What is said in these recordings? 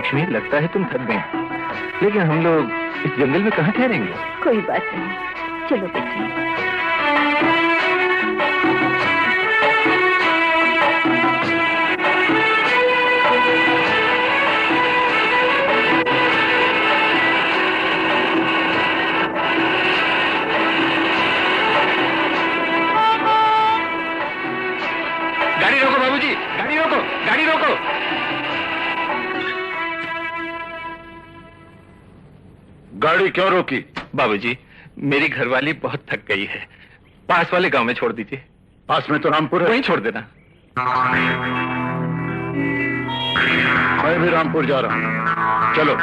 लक्ष्मी, लगता है तुम थक गई, लेकिन हम लोग इस जंगल में कहाँ ठहरेंगे? कोई बात नहीं, चलो बेटी। गाड़ी रोको बाबूजी, गाड़ी रोको, गाड़ी रोको। गाड़ी क्यों रोकी? बाबूजी, मेरी घरवाली बहुत थक गई है, पास वाले गांव में छोड़ दीजिए। पास में तो रामपुर है। वहीं छोड़ देना। मैं भी रामपुर जा रहा हूं, चलो।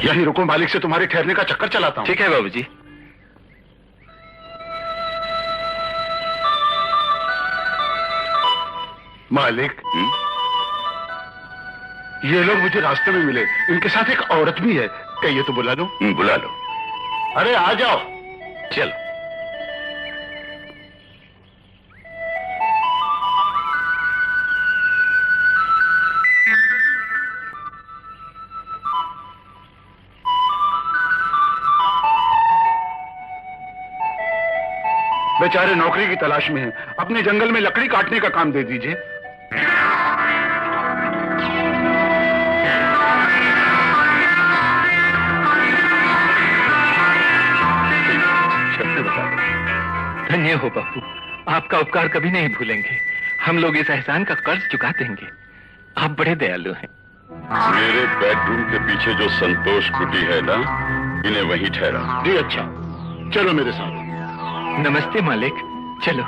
यहीं रुको, मालिक से तुम्हारे ठहरने का चक्कर चलाता हूं। ठीक है बाबूजी। मालिक, ये लोग मुझे रास्ते में मिले, इनके साथ एक औरत भी है, कहिए तो बुला दो। बुला लो। अरे आ जाओ। चलो। बेचारे नौकरी की तलाश में हैं, अपने जंगल में लकड़ी काटने का काम दे दीजिए। शब्द बता दो। धन्य हो बापू, आपका उपकार कभी नहीं भूलेंगे। हम लोग इस एहसान का कर्ज चुका देंगे। आप बड़े दयालु हैं। मेरे बेडरूम के पीछे जो संतोष कुटी है ना, इन्हें वहीं ठहरा। जी अच्छा, चलो मेरे साथ। नमस्ते मालिक, चलो।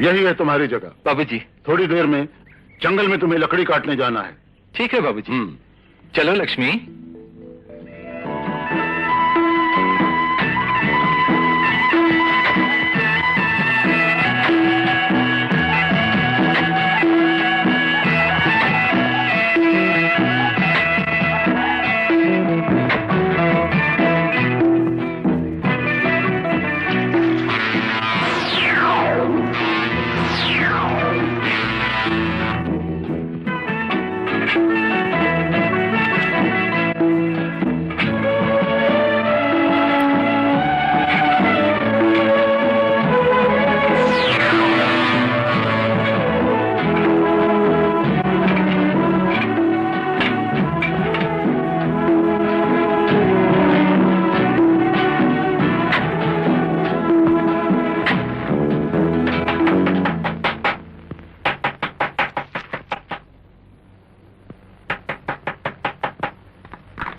यही है तुम्हारी जगह। बाबूजी। थोड़ी देर में जंगल में तुम्हें लकड़ी काटने जाना है। ठीक है बाबूजी। चलो लक्ष्मी।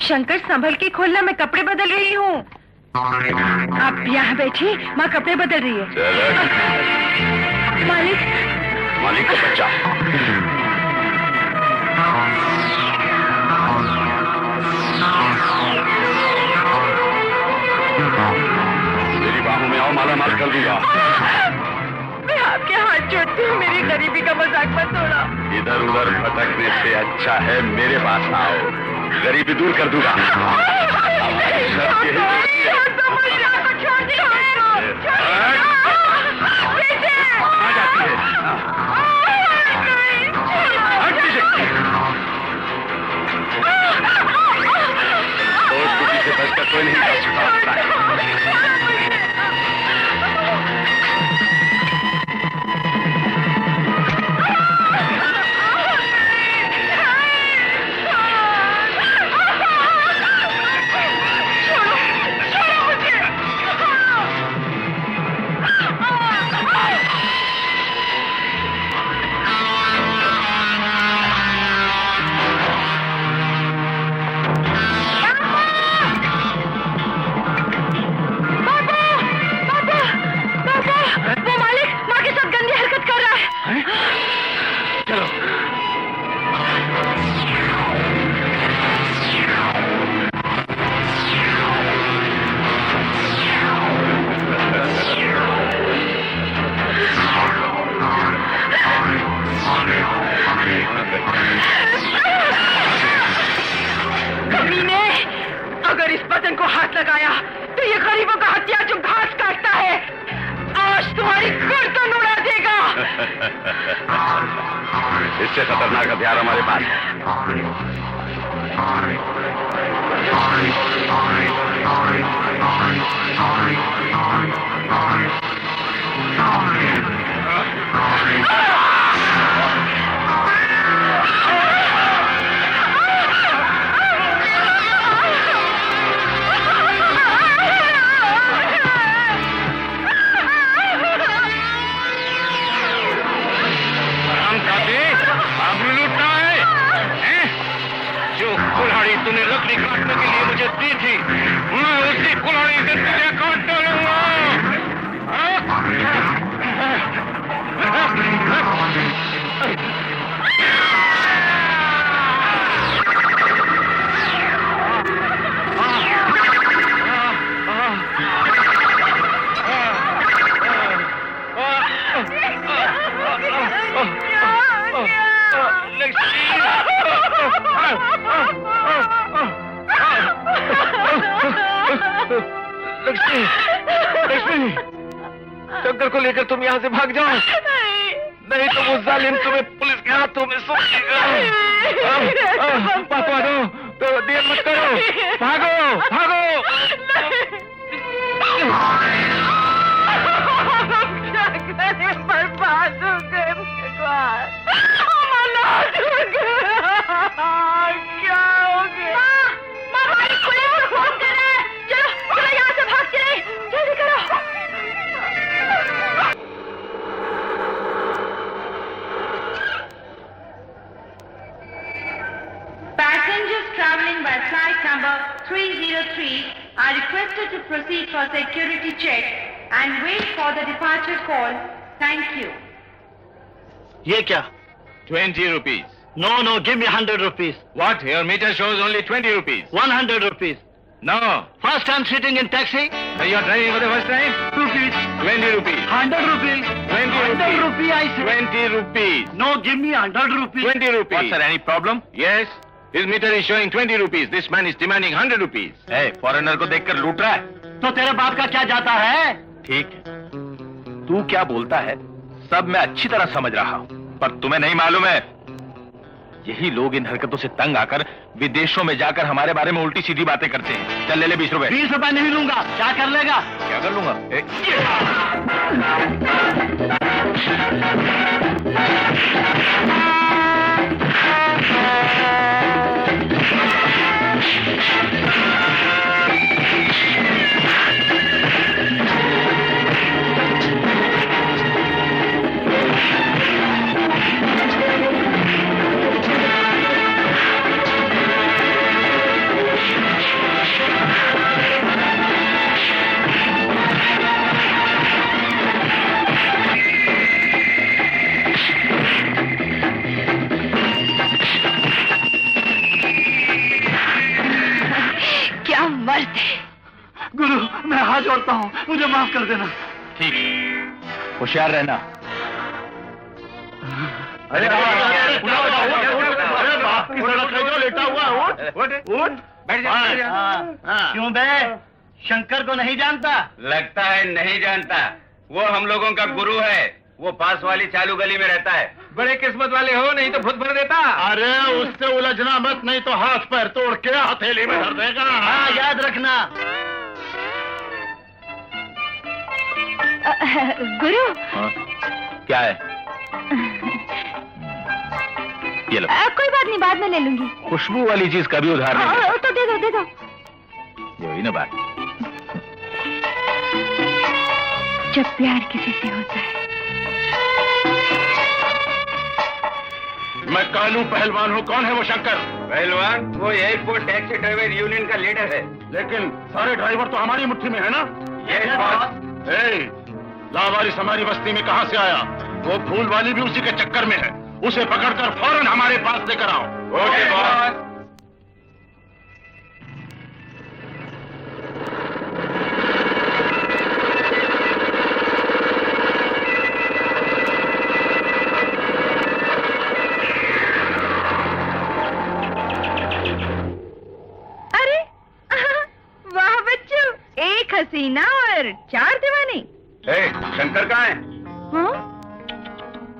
शंकर संभल के खोलना, मैं कपड़े बदल रही हूँ। आप यहाँ बैठिए, माँ कपड़े बदल रही है। मालिक, मालिक का बच्चा। मेरी बाहों में आओ, माला माल कर दूंगा। मैं आपके हाथ जोड़ती हूँ, मेरी गरीबी का मजाक मत तोड़ो। इधर उधर भटकने से अच्छा है मेरे पास आओ, गरीबी दूर कर दूंगा। से बचकर कोई नहीं कर सकता। अगर इस बदन को हाथ लगाया तो ये गरीबों का हत्या जो घास काटता है, आज तुम्हारी गर्दन उड़ा देगा। इससे खतरनाक हथियार हमारे पास है। तूने लकड़ी काटने के लिए मुझे दी थी, मैं उसी कुल्हाड़ी से तुझे काट डालूंगा। लक्ष्मी, लक्ष्मी, शंकर को लेकर तुम यहाँ से भाग जाओ। नहीं तो वो जालिम तुम्हें पुलिस के हाथों में सौंप देगा। पापा दो, तो देर मत करो, भागो, भागो। बर्बाद हो गए भगवान, अनाथ हो गए। क्या हो गया? माँ मालिक खुले और फोन कर रहे हैं। चलो चलो यहाँ से भाग चले, जल्दी करो। Passengers traveling by flight number 303 are requested to proceed for security check and wait for the departure call. Thank you. ये क्या? 20 rupees. No, no, give me 100 rupees. What? Your meter shows only 20 rupees. 100 rupees. No. First time sitting in taxi? You are driving for the first time? Rupees. 20 rupees. 100 rupees. 20 100 rupees, I say. 20 rupees. No, give me 100 rupees. 20 rupees. What's there, any problem? Yes. His meter is showing 20 rupees. This man is demanding 100 rupees. Hey, foreigner को देखकर लूट रहा है? तो तेरे बाप का क्या जाता है? ठीक है। तू क्या बोलता है सब मैं अच्छी तरह समझ रहा हूँ, पर तुम्हें नहीं मालूम है यही लोग इन हरकतों से तंग आकर विदेशों में जाकर हमारे बारे में उल्टी सीधी बातें करते हैं। चल ले ले 20 रुपए। 20 रुपए नहीं लूंगा। क्या कर लेगा? क्या कर लूंगा? दे। गुरु मैं हाथ जोड़ता हूँ, मुझे माफ कर देना। ठीक, होशियार रहना। अरे बाप की सड़क है जो लेटा हुआ है, उठ बैठ जा। क्यों बे, शंकर को नहीं जानता? लगता है नहीं जानता। वो हम लोगों का गुरु है। वो पास वाली चालू गली में रहता है। बड़े किस्मत वाले हो, नहीं तो भूत भर देता। अरे उससे उलझना मत, नहीं तो हाथ पैर तोड़ के हथेली में धर देगा। हाँ याद रखना। गुरु क्या है? ये लो। कोई बात नहीं, बाद में ले लूंगी। खुशबू वाली चीज कभी उधार नहीं लेते। तो दे दो दे दो। ये हुई ना बात। जब प्यार किसी से होता है। मैं कालू पहलवान हूँ। कौन है वो शंकर? पहलवान वो एयरपोर्ट टैक्सी ड्राइवर यूनियन का लीडर है। लेकिन सारे ड्राइवर तो हमारी मुट्ठी में है ना? ये बात लावारिस हमारी बस्ती में कहाँ से आया? वो फूल वाली भी उसी के चक्कर में है। उसे पकड़कर फौरन हमारे पास लेकर आओ। Okay boss. अरे वाह बच्चों, एक हसीना और 4 दीवाने। शंकर कहाँ है? हाँ?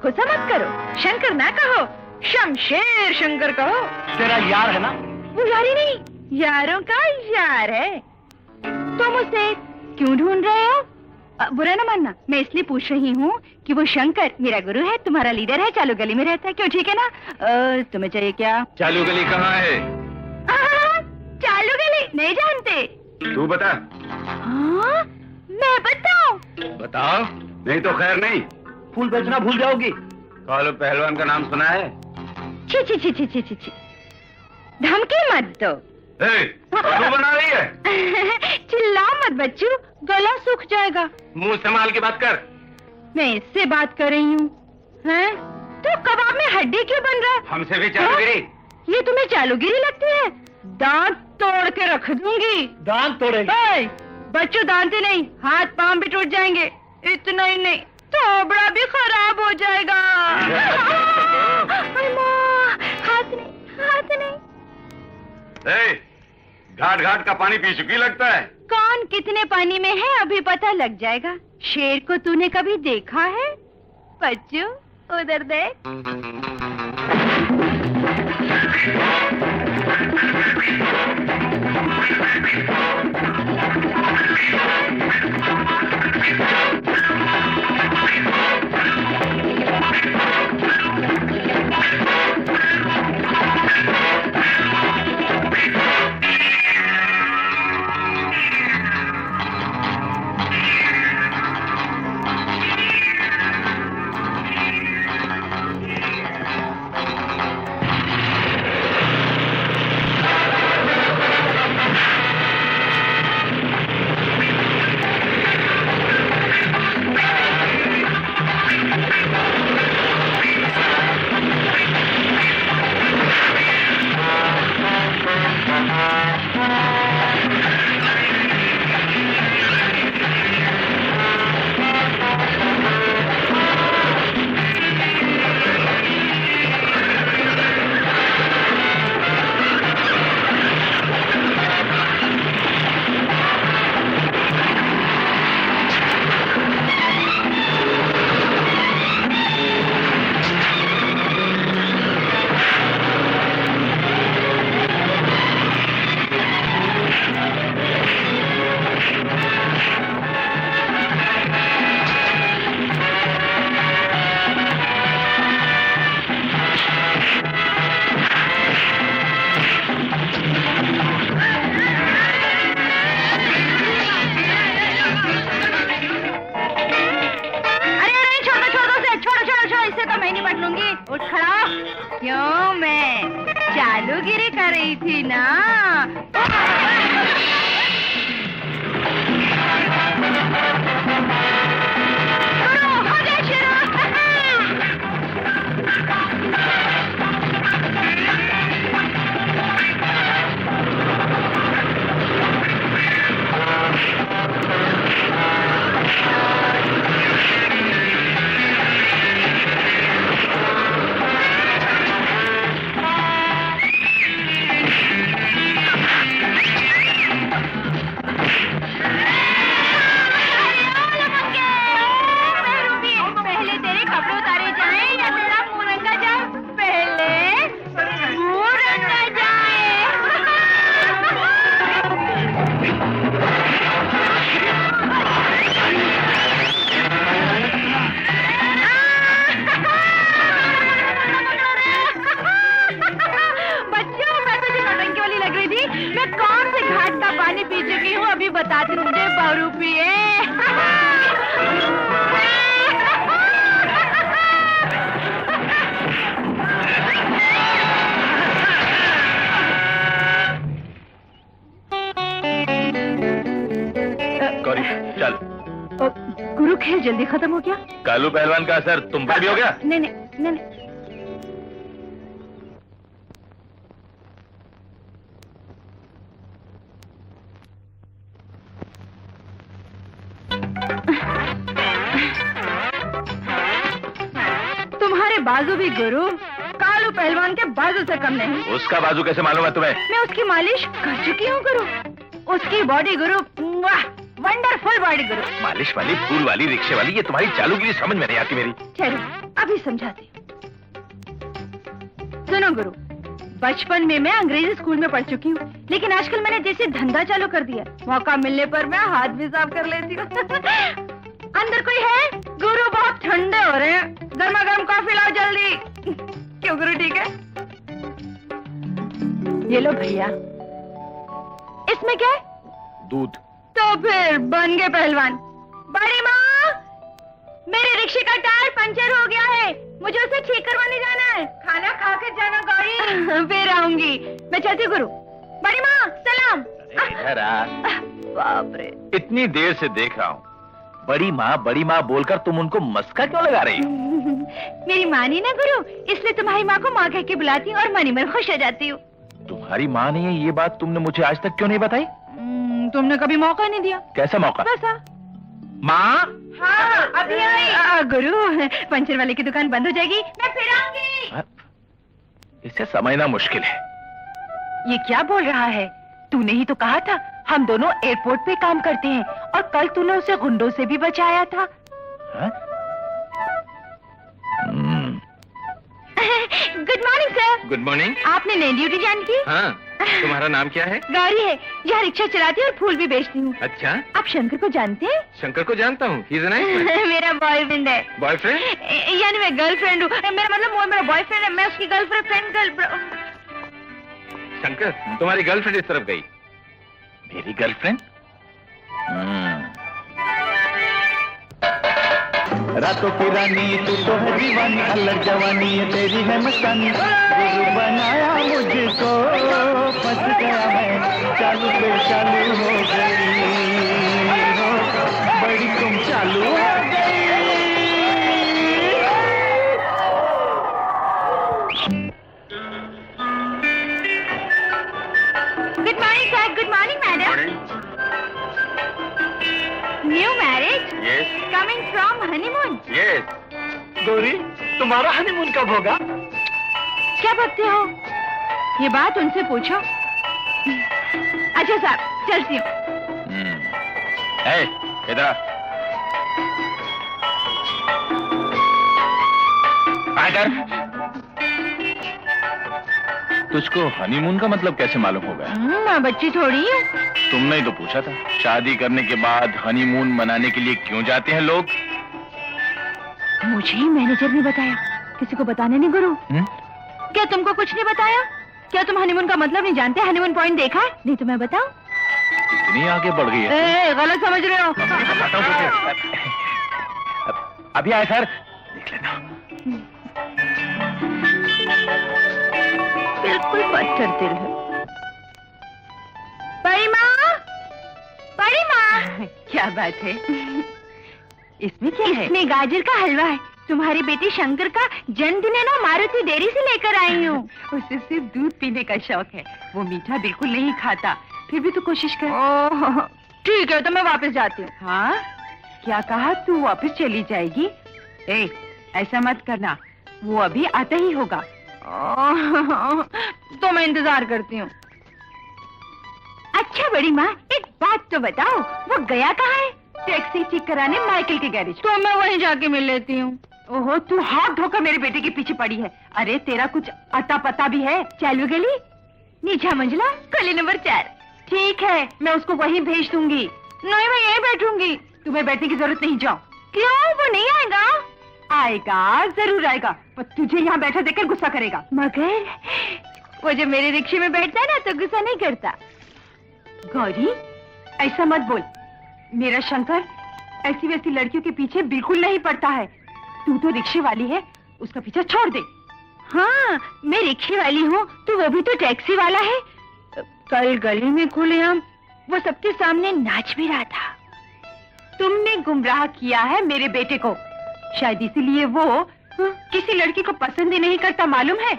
गुस्सा मत करो, शंकर ना कहो, शमशेर शंकर कहो। तेरा यार है ना? वो यारी नहीं, यारों का यार है। तुम उसे क्यों ढूंढ रहे हो? बुरा न मानना, मैं इसलिए पूछ रही हूँ कि वो शंकर मेरा गुरु है, तुम्हारा लीडर है, चालू गली में रहता है। क्यों, ठीक है ना? तुम्हें चाहिए क्या? चालू गली कहाँ है? चालू गली नहीं जानते? तू बता। हाँ? मैं बताऊं? बताओ, नहीं तो खैर नहीं। फूल बेचना भूल जाओगी। कालू पहलवान का नाम सुना है? छी छी छी छी छी छी छी, धमकी मत दो। तू बना रही है? चिल्लाओ मत बच्चू, गला सूख जाएगा। मुंह संभाल के बात कर। मैं इससे बात कर रही हूँ। हैं? तो कबाब में हड्डी क्यों बन रहा है? हमसे भी चालूगिरी? ये तुम्हें चालूगिरी लगती है? दांत तोड़ के रख दूंगी। दांत तोड़ेगी? बच्चों, दांत ही नहीं, हाथ पांव भी टूट जाएंगे। इतना ही नहीं, थोबड़ा भी खराब हो जाएगा। हाथ नहीं, हाथ नहीं। घाट घाट का पानी पी चुकी लगता है। कौन कितने पानी में है अभी पता लग जाएगा। शेर को तूने कभी देखा है? बच्चू उधर देख। उठ खड़ा। क्यों, मैं चालूगिरी कर रही थी ना। मैं कौन से घाट का पानी पी चुकी हूँ अभी बताती हूँ मुझे बहुरूपिये। गौरी चल। गुरु खेल जल्दी खत्म हो गया? कालू पहलवान का असर तुम पर भी हो गया? नहीं नहीं नहीं नहीं। तुम्हारे बाजू भी गुरु कालू पहलवान के बाजू से कम नहीं। उसका बाजू कैसे मालूम है तुम्हें? मैं उसकी मालिश कर चुकी हूँ गुरु। उसकी बॉडी गुरु, वाह, वंडरफुल बॉडी गुरु। मालिश वाली, फूल वाली, रिक्शे वाली, ये तुम्हारी चालूगिरी समझ में नहीं आती मेरी। चलो अभी समझाती हूँ। सुनो गुरु, बचपन में मैं अंग्रेजी स्कूल में पढ़ चुकी हूँ, लेकिन आजकल मैंने जैसे धंधा चालू कर दिया, मौका मिलने पर मैं हाथ भी साफ कर लेती हूँ। अंदर कोई है? गुरु बहुत ठंडे हो रहे हैं, गर्मा गर्म कॉफी लाओ जल्दी। क्यों गुरु? ठीक है, ये लो भैया। इसमें क्या है? दूध। तो फिर बन गए पहलवान। बड़ी माँ, मेरे रिक्शे का टायर पंचर हो गया है, मुझे उसे ठीक करवाने जाना है। खाना खा कर जाना गौरी। फिर आऊंगी मैं, चलती गुरु। बड़ी माँ सलाम। इधर आ। बाप रे, इतनी देर से देख रहा हूँ, बड़ी माँ बोलकर तुम उनको मस्का क्यों लगा रही हो? मेरी माँ नहीं ना गुरु, इसलिए तुम्हारी माँ को माँ कह के बुलाती हूँ और मनी मन खुश हो जाती हूँ। तुम्हारी माँ नहीं है ये बात तुमने मुझे आज तक क्यों नहीं बताई? तुमने कभी मौका नहीं दिया। कैसा मौका? बस माँ? हाँ, अभी आई। गुरु, पंचर वाले की दुकान बंद हो जाएगी, मैं फिर आऊंगी। इसे समझना मुश्किल है। ये क्या बोल रहा है? तूने ही तो कहा था हम दोनों एयरपोर्ट पे काम करते हैं, और कल तूने उसे गुंडों से भी बचाया था। Good morning sir. Good morning. आपने नई ड्यूटी ज्वाइन की? हाँ, तुम्हारा नाम क्या है? गौरी है, यहाँ रिक्शा चलाती हूँ और फूल भी बेचती हूँ। अच्छा, आप शंकर को जानते हैं? शंकर को जानता हूँ। He is a nice man. मेरा बॉयफ्रेंड है। बॉयफ्रेंड? यानी मैं गर्लफ्रेंड हूँ। मेरा मतलब वो मेरा बॉयफ्रेंड है, मैं उसकी गर्लफ्रेंड। शंकर, तुम्हारी गर्लफ्रेंड इस तरफ गई। मेरी गर्लफ्रेंड? रातों की रानी तू तो है दीवानी, अलग जवानी है तेरी है मस्तानी। गुरु बनाया मुझको, फंस गया मैं, चालू पे चालू हो गई हो, बड़ी तुम चालू हो गई। Good morning sir. Good morning madam. New marriage? Yes. Coming from honeymoon? Yes. Gauri, तुम्हारा हनीमून कब होगा? क्या बकते हो? ये बात उनसे पूछो। अच्छा साहब, चलती हूँ। इधर आ इधर। तुझको हनीमून का मतलब कैसे मालूम होगा? मैं बच्ची थोड़ी हूँ। तुमने ही तो पूछा था, शादी करने के बाद हनीमून मनाने के लिए क्यों जाते हैं लोग? मुझे ही मैनेजर ने बताया, किसी को बताने नहीं गुरु। क्या तुमको कुछ नहीं बताया? क्या तुम हनीमून का मतलब नहीं जानते? हनीमून पॉइंट देखा है? नहीं तो मैं बताऊं? इतनी आगे बढ़ गई है। गलत समझ रहे हो। बताता हूँ तुझे। अभी आए सर, देख लेना। बिल्कुल पत्थर दिल है। बड़ी माँ, बड़ी माँ। क्या बात है? इसमें क्या है? इसमें गाजर का हलवा है। तुम्हारी बेटी शंकर का जन्मदिन है ना, मारुति डेयरी से लेकर आई हूँ। उसे सिर्फ दूध पीने का शौक है, वो मीठा बिल्कुल नहीं खाता। फिर भी तू कोशिश कर। ओह, ठीक है, तो मैं वापस जाती हूँ। हाँ, क्या कहा? तू वापस चली जाएगी? ए, ऐसा मत करना, वो अभी आता ही होगा। तो मैं इंतजार करती हूँ। अच्छा बड़ी माँ, एक बात तो बताओ, वो गया कहाँ है? टैक्सी ठीक कराने माइकल के गैरेज। तो मैं वहीं जाके मिल लेती हूँ। ओहो, तू हाथ धोकर मेरे बेटे के पीछे पड़ी है। अरे तेरा कुछ अता पता भी है? चालू गली, नीचा मंजिला, गली नंबर 4। ठीक है, मैं उसको वहीं भेज दूंगी। नहीं, मैं यहीं बैठूंगी। तुम्हें बैठने की जरूरत नहीं, जाओ। क्यों? वो नहीं आएगा? आएगा, जरूर आएगा, पर तुझे यहाँ बैठा देखकर गुस्सा करेगा। मगर वो जब मेरे रिक्शे में बैठता है ना तो गुस्सा नहीं करता। गौरी, ऐसा मत बोल। मेरा शंकर ऐसी वैसी लड़कियों के पीछे बिल्कुल नहीं पड़ता है। तू तो रिक्शे वाली है, उसका पीछा छोड़ दे। हाँ, मैं रिक्शे वाली हूँ तो वो भी तो टैक्सी वाला है। कल गली में खुलेआम वो सबके सामने नाच भी रहा था। तुमने गुमराह किया है मेरे बेटे को, शायद इसीलिए वो किसी लड़की को पसंद ही नहीं करता, मालूम है?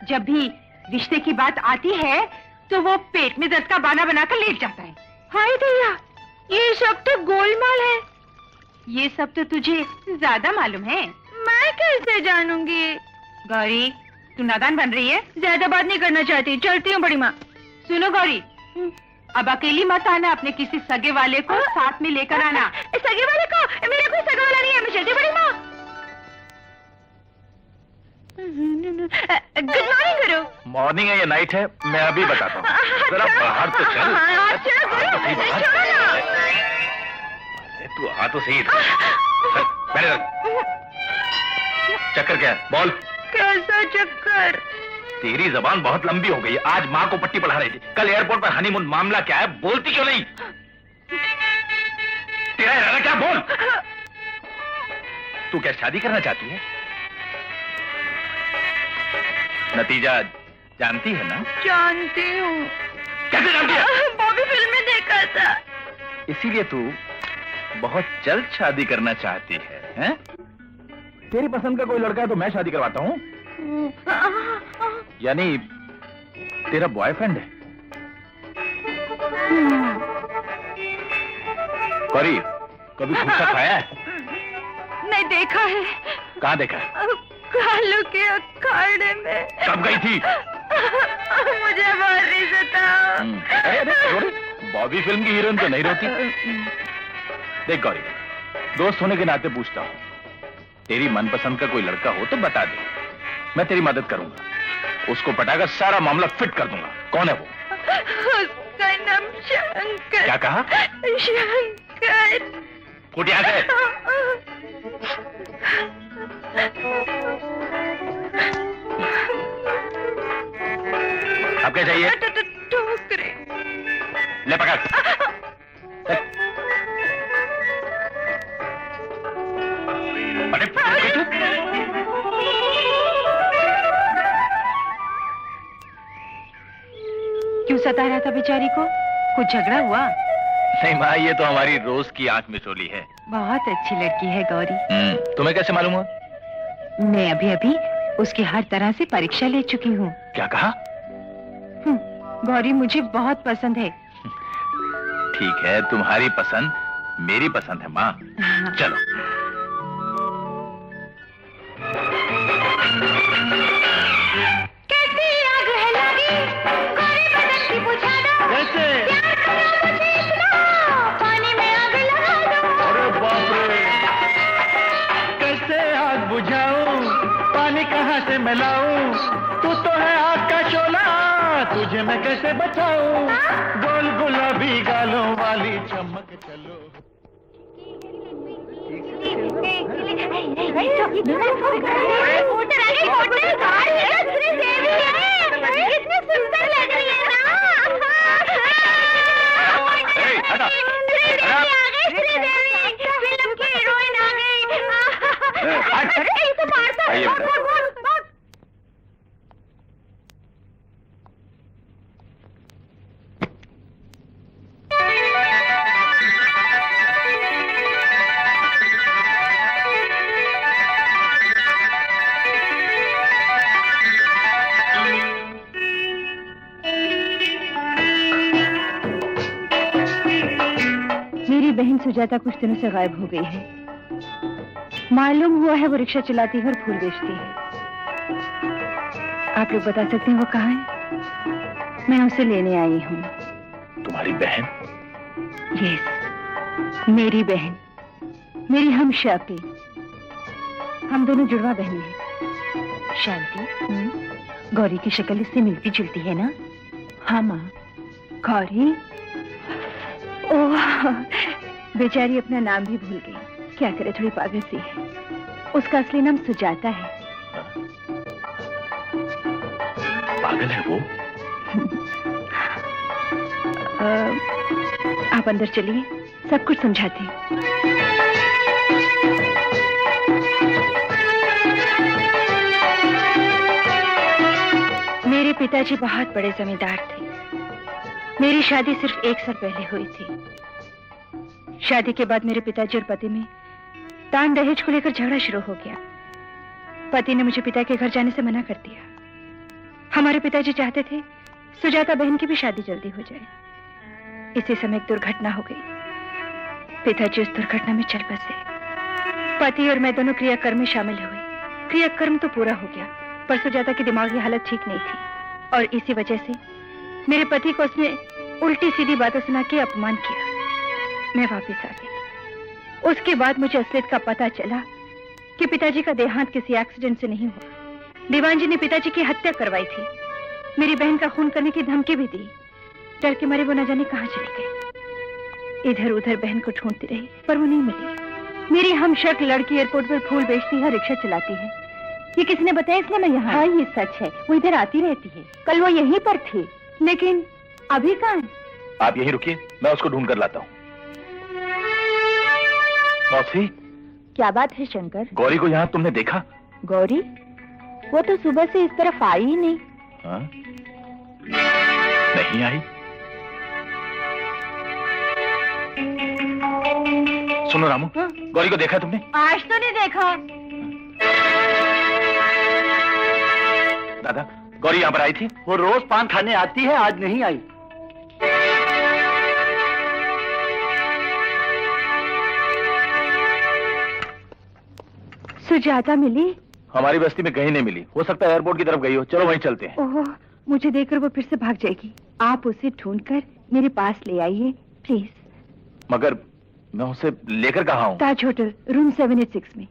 जब भी रिश्ते की बात आती है तो वो पेट में दर्द का बहाना बनाकर लेट जाता है। हाय भैया, ये सब तो गोलमाल है। ये सब तो तुझे ज्यादा मालूम है। मैं कैसे जानूंगी? गौरी, तू नादान बन रही है। ज्यादा बात नहीं करना चाहती, चलती हूँ बड़ी माँ। सुनो गौरी, अब अकेली मत आना, अपने किसी सगे वाले को साथ में लेकर आना। सगे वाले को? मेरा कोई सगा वाला नहीं है, मैं चलती बड़ी माँ। गुड मॉर्निंग गुरु। मॉर्निंग है या नाइट है मैं अभी बताता हूँ। जरा बाहर तो चल। अरे तू आ तो सही। पहले चक्कर क्या है? बोल। कैसा चक्कर? तेरी जबान बहुत लंबी हो गई। आज माँ को पट्टी पढ़ा रही थी, कल एयरपोर्ट पर हनीमून। मामला क्या है? बोलती क्यों नहीं? तेरा इरादा क्या? बोल। तू क्या शादी करना चाहती है? नतीजा जानती है ना? जानती हूँ। कैसे जानती है? बॉबी फिल्म में देखा था। इसीलिए तू बहुत जल्द शादी करना चाहती है, हैं? तेरी पसंद का कोई लड़का है तो मैं शादी करवाता हूँ। यानी तेरा बॉयफ्रेंड है? गौरी, कभी भूसा खाया है? नहीं देखा है। कहाँ देखा है? कालू के अखाड़े में। कब गई थी? मुझे बहुत रिश्ता। अरे बॉबी फिल्म की हीरोइन तो नहीं रोती। देख गौरी, दोस्त होने के नाते पूछता हूँ, तेरी मनपसंद का कोई लड़का हो तो बता दे, मैं तेरी मदद करूंगा। उसको पटाकर सारा मामला फिट कर दूंगा। कौन है वो? उसका नाम शंकर। क्या कहा? शंकर। फुट यहाँ से। अब क्या चाहिए? टोकरे। ले पकड़। अरे क्यों सता रहा था बेचारी को? कुछ झगड़ा हुआ? नहीं माँ, ये तो हमारी रोज की आंख में चोली है। बहुत अच्छी लड़की है गौरी। तुम्हें कैसे मालूम हुआ? मैं अभी अभी उसकी हर तरह से परीक्षा ले चुकी हूँ। क्या कहा? गौरी मुझे बहुत पसंद है। ठीक है, तुम्हारी पसंद मेरी पसंद है माँ। चलो। कैसी आग है लगी, गोरे बदन की बुझा दो। कैसे? पानी में आग लगा दो। अरे बाप रे, कैसे आग बुझाऊं, पानी कहाँ से मैं लाऊं? तू तो है आग का शोला, तुझे मैं कैसे बचाऊं? गोल गुलाबी गालों वाली चमक चलो। कितनी सुंदर लग रही है ना। फिल्म की हीरोइन आ गई। अरे इसे मारता है। मेरी बहन सुजाता कुछ दिनों से गायब हो गई है। मालूम हुआ है वो रिक्शा चलाती है और फूल बेचती है। आप लोग बता सकते हैं वो कहाँ है? मैं उसे लेने आई हूँ। तुम्हारी बहन? यस, मेरी बहन, मेरी हम शांति। हम दोनों जुड़वा बहनें हैं। शांति, गौरी की शक्ल इससे मिलती जुलती है ना? हाँ माँ। गौरी? ओह, बेचारी अपना नाम भी भूल गई। क्या करे, थोड़ी पागल सी है। उसका असली नाम सुजाता है। पागल है वो? आप अंदर चलिए, सब कुछ समझाती हूँ। मेरे पिताजी बहुत बड़े जमींदार थे। मेरी शादी सिर्फ 1 साल पहले हुई थी। शादी के बाद मेरे पिताजी और पति में दान दहेज को लेकर झगड़ा शुरू हो गया। पति ने मुझे पिता के घर जाने से मना कर दिया। हमारे पिताजी चाहते थे सुजाता बहन की भी शादी जल्दी हो जाए। इसी समय एक दुर्घटना हो गई। पिताजी उस दुर्घटना में चल बसे। पति और मैं दोनों क्रियाकर्म में शामिल हुए। क्रियाकर्म तो पूरा हो गया, पर सुजाता की दिमागी हालत ठीक नहीं थी और इसी वजह से मेरे पति को उसने उल्टी सीधी बातें सुना के अपमान किया। मैं वापस आ गई। उसके बाद मुझे असलियत का पता चला कि पिताजी का देहांत किसी एक्सीडेंट से नहीं हुआ। दीवान जी ने पिताजी की हत्या करवाई थी। मेरी बहन का खून करने की धमकी भी दी। डर के मारे वो न जाने कहां चले गए। इधर उधर बहन को ढूंढती रही, पर वो नहीं मिली। मेरी हमशक्ल लड़की एयरपोर्ट पर फूल बेचती है, रिक्शा चलाती है। ये किसी ने बताया इसलिए मैं यहाँ। हाँ, ये सच है। वो इधर आती रहती है। कल वो यहीं पर थी, लेकिन अभी कहाँ है? आप यहीं रुकिए, मैं उसको ढूंढ कर लाता हूँ। मौसी, क्या बात है शंकर? गौरी को यहाँ तुमने देखा? गौरी? वो तो सुबह से इस तरफ आई ही नहीं। हाँ? नहीं आई? सुनो रामू, हाँ? गौरी को देखा तुमने? आज तो नहीं देखा। दादा, गौरी यहाँ पर आई थी? वो रोज पान खाने आती है, आज नहीं आई। सुजाता मिली? हमारी बस्ती में कहीं नहीं मिली। हो सकता है एयरपोर्ट की तरफ गई हो। चलो वहीं चलते हैं। ओह, मुझे देखकर वो फिर से भाग जाएगी। आप उसे ढूंढकर मेरे पास ले आइए प्लीज। मगर मैं उसे लेकर कहाँ हूँ? ताज होटल, रूम 786 में।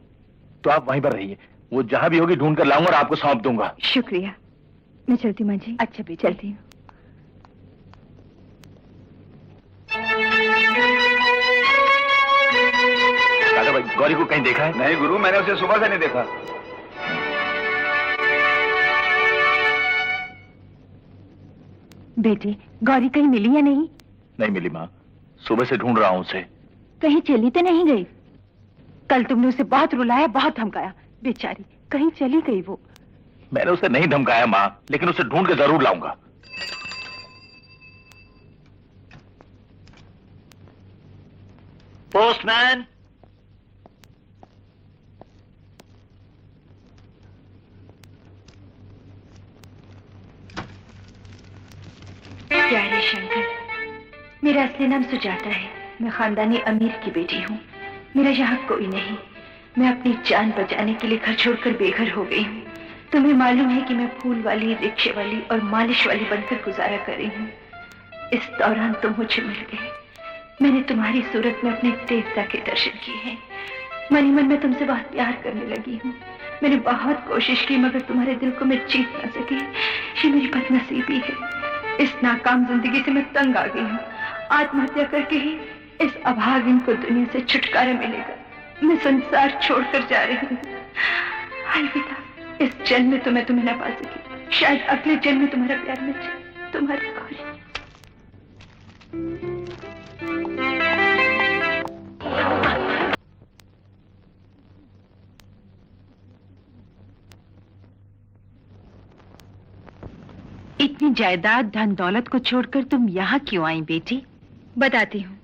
तो आप वहीं पर रहिए, वो जहाँ भी होगी ढूंढ कर लाऊंगा और आपको सौंप दूंगा। शुक्रिया। मैं चलती हूँ माँ जी। अच्छा भी चलती हूँ। दादा भाई, गौरी को कहीं देखा है? नहीं गुरु, मैंने उसे सुबह से नहीं देखा। बेटे, गौरी कहीं मिली या नहीं? नहीं मिली माँ, सुबह से ढूंढ रहा हूँ उसे। कहीं चली तो नहीं गई? कल तुमने उसे बहुत रुलाया, बहुत धमकाया। बेचारी कहीं चली गई वो। मैंने उसे नहीं धमकाया माँ, लेकिन उसे ढूंढ के जरूर लाऊंगा। पोस्टमैन। प्यारे शंकर, मेरा असली नाम सुजाता है। मैं खानदानी अमीर की बेटी हूँ। मेरा यहाँ कोई नहीं। मैं अपनी जान बचाने के लिए घर छोड़कर बेघर हो गई हूँ। तुम्हें मालूम है कि मैं फूल वाली, रिक्शे वाली और मालिश वाली बनकर गुजारा कर रही हूँ। इस दौरान तुम मुझे मिल गए। मैंने तुम्हारी सूरत में अपने देवता के दर्शन किए हैं। मन ही मन में तुमसे बहुत प्यार करने लगी हूँ। मैंने बहुत कोशिश की, मगर तुम्हारे दिल को मैं जीत ना सकी। ये मेरी बदनसीबी है। इस नाकाम जिंदगी से मैं तंग आ गई हूँ। आत्महत्या करके ही इस अभागिन को दुनिया से छुटकारा मिलेगा। मैं संसार छोड़कर जा रही हूँ। अलविदा। इस जन्म में तो मैं तुम्हें न पा सकी। शायद अगले जन्म में तुम्हारा प्यार मिल जाए। तुम्हारी गौरी। इतनी जायदाद, धन दौलत को छोड़कर तुम यहाँ क्यों आई बेटी? बताती हूँ।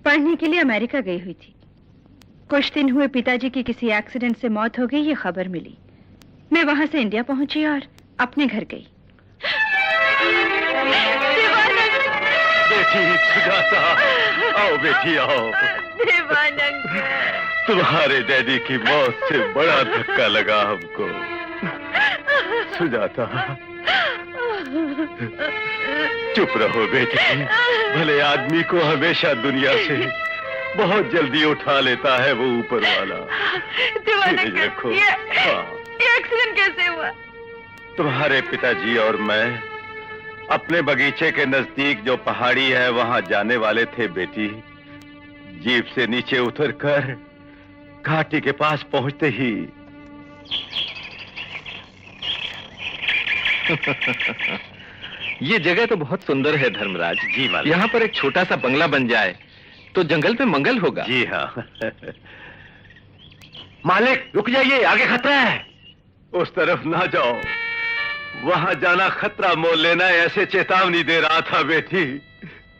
पढ़ने के लिए अमेरिका गई हुई थी। कुछ दिन हुए पिताजी की किसी एक्सीडेंट से मौत हो गई, ये खबर मिली। मैं वहां से इंडिया पहुंची और अपने घर गई। बेटी सुजाता, आओ बेटी आओ। देवानंद, तुम्हारे डैडी की मौत से बड़ा धक्का लगा हमको। सुजाता, चुप रहो बेटी। भले आदमी को हमेशा दुनिया से बहुत जल्दी उठा लेता है वो ऊपर वाला। धीरज रखो। ये एक्सीडेंट कैसे हुआ? तुम्हारे पिताजी और मैं अपने बगीचे के नजदीक जो पहाड़ी है वहां जाने वाले थे बेटी। जीप से नीचे उतरकर घाटी के पास पहुंचते ही ये जगह तो बहुत सुंदर है धर्मराज। जी मालिक। यहाँ पर एक छोटा सा बंगला बन जाए तो जंगल पे मंगल होगा। जी हाँ। मालिक रुक जाइए, आगे खतरा है। उस तरफ ना जाओ, वहां जाना खतरा मोल लेना, ऐसे चेतावनी दे रहा था बेटी,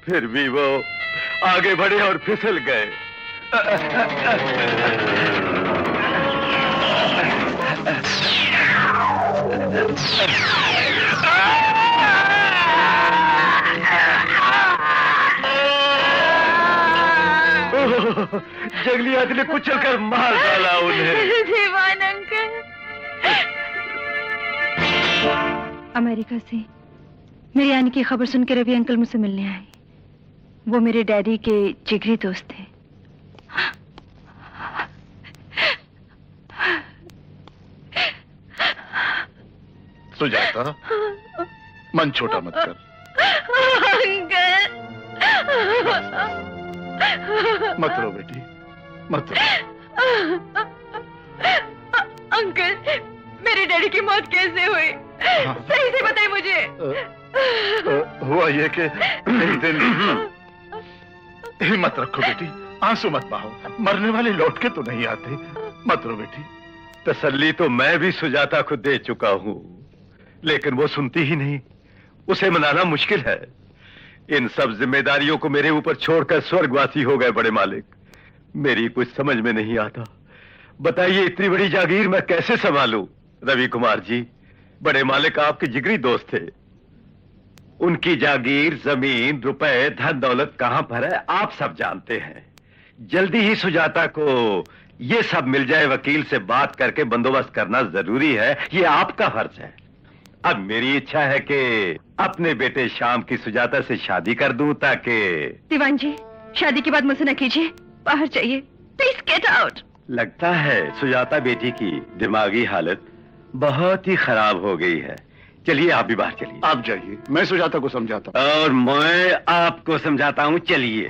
फिर भी वो आगे बढ़े और फिसल गए। जंगली आदमी ने कुचल कर मार डाला उन्हें। दीवान अंकल। अमेरिका से मेरे आने की खबर सुन के रवि अंकल मुझसे मिलने आए। वो मेरे डैडी के जिगरी दोस्त थे। सुजाता, मन छोटा मत कर। अंकल। मत रो बेटी, मत रो। अंकल, मेरे डैडी की मौत कैसे हुई? सही से बताइए मुझे। हुआ ये कि एक दिन। हिम्मत रखो बेटी, आंसू मत बहाओ, मरने वाले लौट के तो नहीं आते। मत रो बेटी। तसल्ली तो मैं भी सुजाता को दे चुका हूं, लेकिन वो सुनती ही नहीं। उसे मनाना मुश्किल है। इन सब जिम्मेदारियों को मेरे ऊपर छोड़कर स्वर्गवासी हो गए बड़े मालिक। मेरी कुछ समझ में नहीं आता। बताइए, इतनी बड़ी जागीर मैं कैसे संभालूं? रवि कुमार जी, बड़े मालिक आपके जिगरी दोस्त थे। उनकी जागीर, जमीन, रुपए, धन दौलत कहां पर है आप सब जानते हैं। जल्दी ही सुजाता को ये सब मिल जाए। वकील से बात करके बंदोबस्त करना जरूरी है, ये आपका फर्ज है। अब मेरी इच्छा है कि अपने बेटे श्याम की सुजाता से शादी कर दूं, ताकि। दीवान जी, शादी की बात मुझसे न कीजिए, बाहर जाइए, प्लीज गेट आउट। लगता है सुजाता बेटी की दिमागी हालत बहुत ही खराब हो गई है। चलिए आप भी बाहर चलिए। आप जाइए, मैं सुजाता को समझाता हूं। और मैं आपको समझाता हूं, चलिए।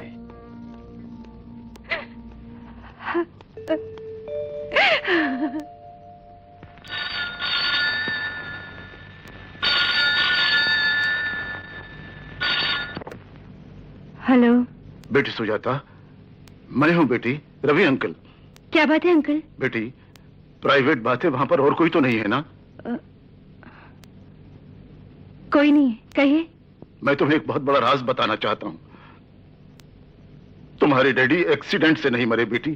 हेलो। बेटी सुजाता, मैं हूं बेटी, रवि अंकल। क्या बात है अंकल? बेटी, प्राइवेट बात है, वहां पर और कोई तो नहीं है ना? कोई नहीं, कहिए। मैं तुम्हें एक बहुत बड़ा राज बताना चाहता हूं। तुम्हारे डैडी एक्सीडेंट से नहीं मरे बेटी।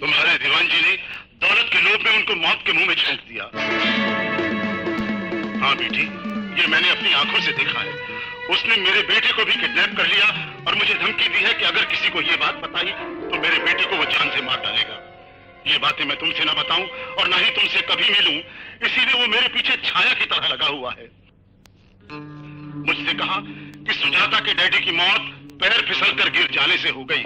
तुम्हारे दीवान जी ने दौलत के लोभ में उनको मौत के मुंह में झोंक दिया। हाँ बेटी, ये मैंने अपनी आंखों से देखा है। उसने मेरे बेटे को भी किडनैप कर लिया और मुझे धमकी दी है कि अगर किसी को ये बात बताई तो मेरे बेटे को वो जान से मार डालेगा। ये बातें मैं तुमसे ना बताऊं और ना ही तुमसे कभी मिलूं, इसीलिए वो मेरे पीछे छाया की तरह लगा हुआ है। मुझसे कहा कि सुजाता के डैडी की मौत पैर फिसलकर गिर जाने से हो गई।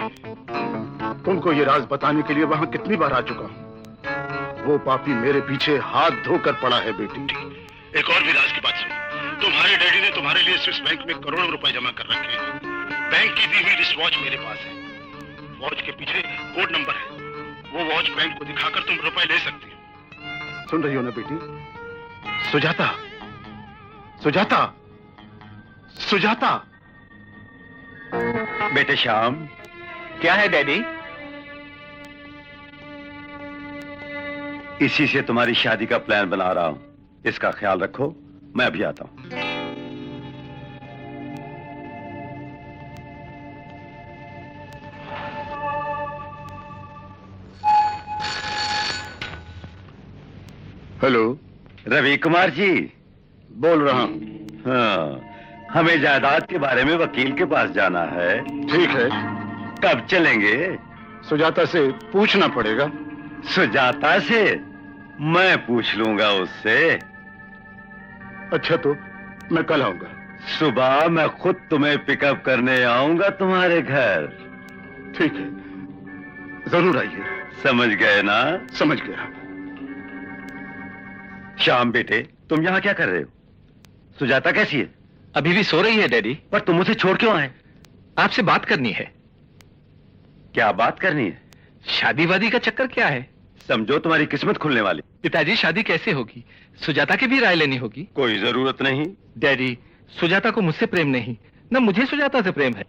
तुमको ये राज बताने के लिए वहां कितनी बार आ चुका हूं। वो पापी मेरे पीछे हाथ धोकर पड़ा है बेटी। एक और भी राज की बात सुनो। तुम्हारे डैडी ने तुम्हारे लिए स्विस बैंक में करोड़ों रुपए जमा कर रखे हैं। बैंक की दी हुई रिस्ट वॉच मेरे पास है। वॉच के पीछे कोड नंबर है। वो वॉच बैंक को दिखाकर तुम रुपए ले सकती हो। सुन रही हो ना बेटी? सुजाता, सुजाता, सुजाता। बेटे श्याम। क्या है डैडी? इसी से तुम्हारी शादी का प्लान बना रहा हूं, इसका ख्याल रखो। मैं अभी आता हूं। हेलो, रवि कुमार जी बोल रहा हूं। हाँ, हमें जायदाद के बारे में वकील के पास जाना है। ठीक है, कब चलेंगे? सुजाता से पूछना पड़ेगा। सुजाता से? मैं पूछ लूंगा उससे। अच्छा, तो मैं कल आऊंगा। सुबह मैं खुद तुम्हें पिकअप करने आऊंगा तुम्हारे घर। ठीक है, जरूर आइए। समझ गए ना? समझ गया। श्याम बेटे, तुम यहाँ क्या कर रहे हो? सुजाता कैसी है? अभी भी सो रही है डैडी। पर तुम मुझसे छोड़ क्यों आए? आपसे बात करनी है। क्या बात करनी है? शादी वादी का चक्कर क्या है? समझो तुम्हारी किस्मत खुलने वाली। पिताजी शादी कैसे होगी? सुजाता की भी राय लेनी होगी। कोई जरूरत नहीं। डैडी, सुजाता को मुझसे प्रेम नहीं, न मुझे सुजाता से प्रेम है।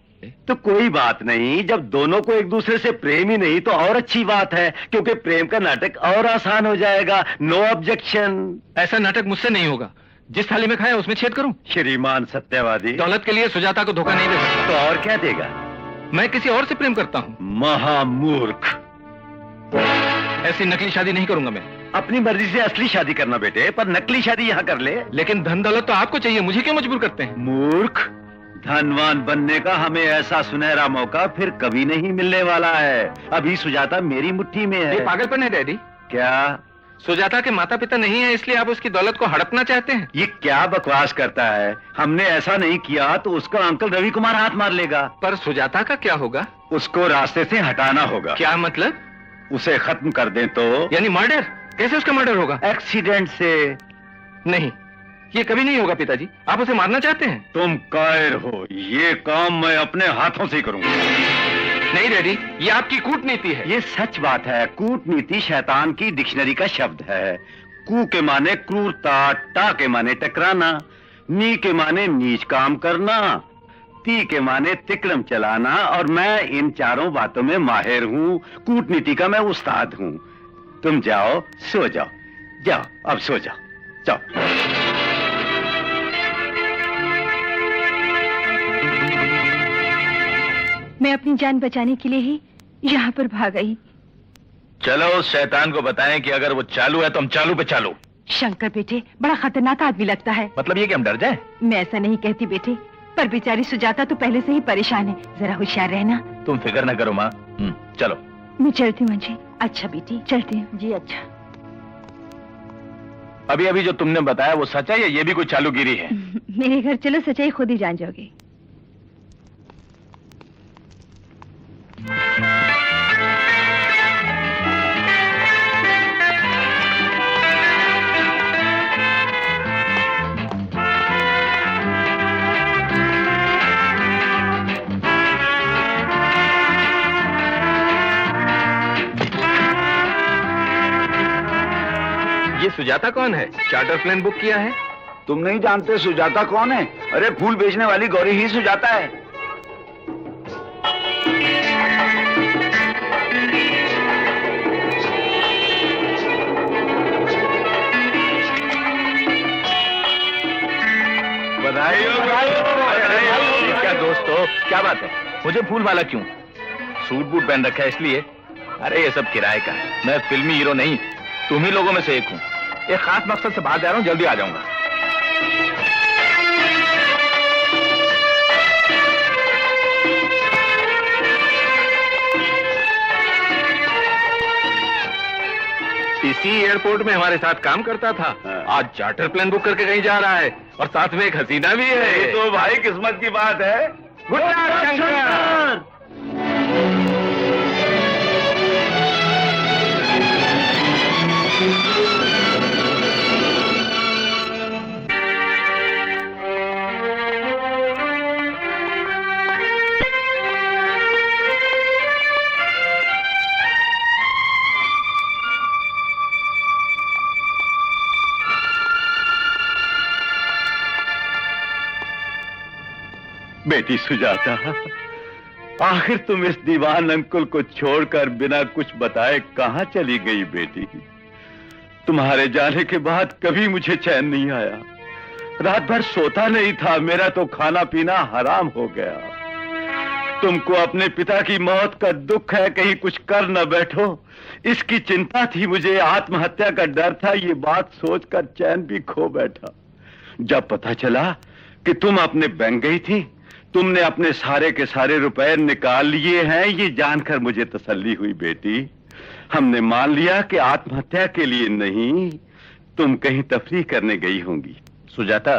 तो कोई बात नहीं, जब दोनों को एक दूसरे से प्रेम ही नहीं तो और अच्छी बात है, क्योंकि प्रेम का नाटक और आसान हो जाएगा। No objection. ऐसा नाटक मुझसे नहीं होगा। जिस थाली में खाया उसमें छेद करूं। श्रीमान सत्यवादी, दौलत के लिए सुजाता को धोखा नहीं दे सकता। तो और क्या देगा? मैं किसी और से प्रेम करता हूं। महामूर्ख। ऐसी नकली शादी नहीं करूंगा मैं। अपनी मर्जी से असली शादी करना बेटे, पर नकली शादी यहाँ कर ले। लेकिन धन दौलत तो आपको चाहिए, मुझे क्यों मजबूर करते हैं? मूर्ख, धनवान बनने का हमें ऐसा सुनहरा मौका फिर कभी नहीं मिलने वाला है। अभी सुजाता मेरी मुट्ठी में है। ये पागलपन है डैडी। क्या? सुजाता के माता पिता नहीं है इसलिए आप उसकी दौलत को हड़पना चाहते हैं? ये क्या बकवास करता है? हमने ऐसा नहीं किया तो उसका अंकल रवि कुमार हाथ मार लेगा। पर सुजाता का क्या होगा? उसको रास्ते से हटाना होगा। क्या मतलब? उसे खत्म कर दें तो? यानी मर्डर? कैसे उसका मर्डर होगा? एक्सीडेंट से। नहीं, ये कभी नहीं होगा पिताजी। आप उसे मारना चाहते हैं? तुम कायर हो, ये काम मैं अपने हाथों से करूंगा। नहीं डैडी, ये आपकी कूटनीति है। ये सच बात है। कूटनीति शैतान की डिक्शनरी का शब्द है। कू के माने क्रूरता, टा के माने टकराना, नी के माने नीच काम करना, ती के माने तिकड़म चलाना, और मैं इन चारों बातों में माहिर हूँ। कूटनीति का मैं उस्ताद हूँ। तुम जाओ, सो जाओ। जाओ, अब सो जाओ। जाओ। मैं अपनी जान बचाने के लिए ही यहाँ पर भाग आई। चलो उस शैतान को बताएं कि अगर वो चालू है तो हम चालू पे चालू। शंकर बेटे, बड़ा खतरनाक आदमी लगता है। मतलब ये कि हम डर जाए? मैं ऐसा नहीं कहती बेटे, पर बेचारी सुजाता तो पहले से ही परेशान है। जरा होशियार रहना। तुम फिक्र न करो माँ। चलो। मैं चलती हूँ जी। अच्छा बेटी, चलती हूँ जी। अच्छा, अभी अभी जो तुमने बताया वो सच है या ये भी कोई चालूगिरी है? मेरे घर चलो, सच्चाई खुद ही जान जाओगे। ये सुजाता कौन है? चार्टर प्लेन बुक किया है? तुम नहीं जानते सुजाता कौन है? अरे फूल बेचने वाली गौरी ही सुजाता है। बधाई हो। क्या दोस्तों, क्या बात है? मुझे फूल वाला क्यों? सूट बूट पहन रखा है इसलिए? अरे ये सब किराए का है। मैं फिल्मी हीरो नहीं, तुम ही लोगों में से एक हूँ। एक खास मकसद से बाहर जा रहा हूँ, जल्दी आ जाऊंगा। इसी एयरपोर्ट में हमारे साथ काम करता था। आज चार्टर प्लेन बुक करके कहीं जा रहा है और साथ में एक हसीना भी है। ये तो भाई किस्मत की बात है। Good night Shankar. बेटी सुजाता, आखिर तुम इस दीवान अंकुल को छोड़कर बिना कुछ बताए कहां चली गई बेटी? तुम्हारे जाने के बाद कभी मुझे चैन नहीं आया। रात भर सोता नहीं था। मेरा तो खाना पीना हराम हो गया। तुमको अपने पिता की मौत का दुख है, कहीं कुछ कर न बैठो, इसकी चिंता थी मुझे। आत्महत्या का डर था, ये बात सोचकर चैन भी खो बैठा। जब पता चला कि तुम अपने बैंक गई थी, तुमने अपने सारे के सारे रुपए निकाल लिए हैं, ये जानकर मुझे तसल्ली हुई बेटी। हमने मान लिया कि आत्महत्या के लिए नहीं, तुम कहीं तफरीह करने गई होंगी। सुजाता,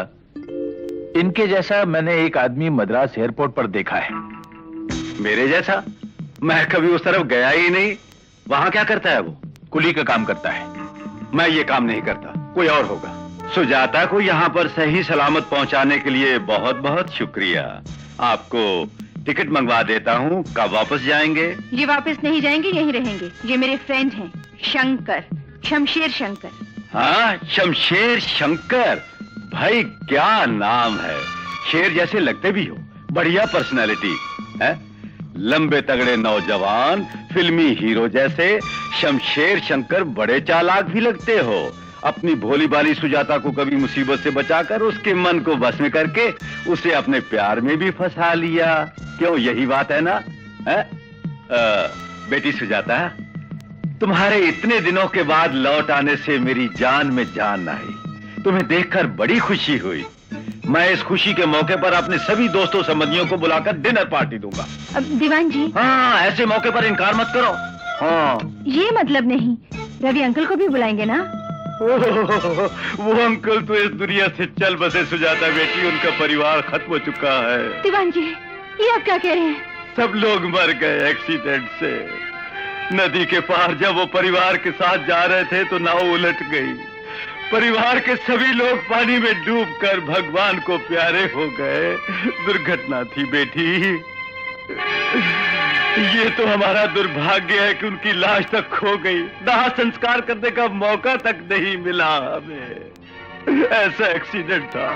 इनके जैसा मैंने एक आदमी मद्रास एयरपोर्ट पर देखा है। मेरे जैसा? मैं कभी उस तरफ गया ही नहीं। वहां क्या करता है वो? कुली का काम करता है। मैं ये काम नहीं करता, कोई और होगा। सुजाता को यहाँ पर सही सलामत पहुँचाने के लिए बहुत बहुत शुक्रिया। आपको टिकट मंगवा देता हूँ। कब वापस जाएंगे? ये वापस नहीं जाएंगे, यहीं रहेंगे। ये मेरे फ्रेंड हैं, शंकर, शमशेर शंकर। हाँ, शमशेर शंकर। भाई क्या नाम है, शेर जैसे लगते भी हो, बढ़िया पर्सनालिटी है। लंबे तगड़े नौजवान, फिल्मी हीरो जैसे शमशेर शंकर बड़े चालाक भी लगते हो। अपनी भोली भाली सुजाता को कभी मुसीबत से बचाकर उसके मन को बस में करके उसे अपने प्यार में भी फंसा लिया। क्यों, यही बात है ना? है? बेटी सुजाता, तुम्हारे इतने दिनों के बाद लौट आने से मेरी जान में जान आई। तुम्हें देखकर बड़ी खुशी हुई। मैं इस खुशी के मौके पर अपने सभी दोस्तों संबंधियों को बुलाकर डिनर पार्टी दूंगा। अब दीवान जी। हाँ, ऐसे मौके पर इनकार मत करो। हाँ, ये मतलब नहीं, रवि अंकल को भी बुलाएंगे ना? वो अंकल तो इस दुनिया से चल बसे सुजाता बेटी, उनका परिवार खत्म हो चुका है। दीवान जी, ये आप क्या कह रहे हैं? सब लोग मर गए एक्सीडेंट से। नदी के पार जब वो परिवार के साथ जा रहे थे तो नाव उलट गई। परिवार के सभी लोग पानी में डूबकर भगवान को प्यारे हो गए। दुर्घटना थी बेटी। ये तो हमारा दुर्भाग्य है कि उनकी लाश तक खो गई, दाह संस्कार करने का मौका तक नहीं मिला हमें। ऐसा एक्सीडेंट था।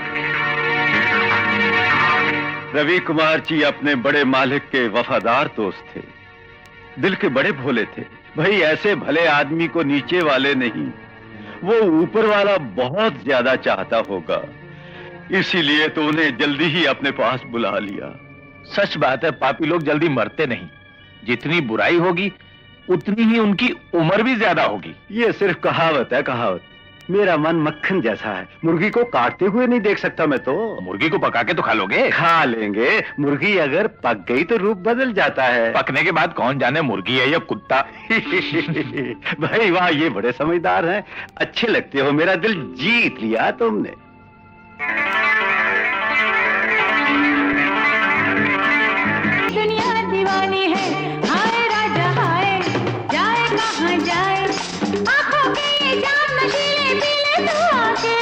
रवि कुमार जी अपने बड़े मालिक के वफादार दोस्त थे, दिल के बड़े भोले थे। भाई ऐसे भले आदमी को नीचे वाले नहीं, वो ऊपर वाला बहुत ज्यादा चाहता होगा, इसीलिए तो उन्हें जल्दी ही अपने पास बुला लिया। सच बात है, पापी लोग जल्दी मरते नहीं। जितनी बुराई होगी उतनी ही उनकी उम्र भी ज्यादा होगी। ये सिर्फ कहावत है, कहावत। मेरा मन मक्खन जैसा है, मुर्गी को काटते हुए नहीं देख सकता मैं तो। मुर्गी को पका के तो खा लोगे? खा लेंगे, मुर्गी अगर पक गई तो रूप बदल जाता है। पकने के बाद कौन जाने मुर्गी है या कुत्ता। भाई वाह, ये बड़े समझदार हैं, अच्छे लगते हो, मेरा दिल जीत लिया तुमने। दुनिया दीवानी है, हाय राजा हाय, जाए कहाँ जाए, आंखों के ये जाम नशीले पीले तू आके,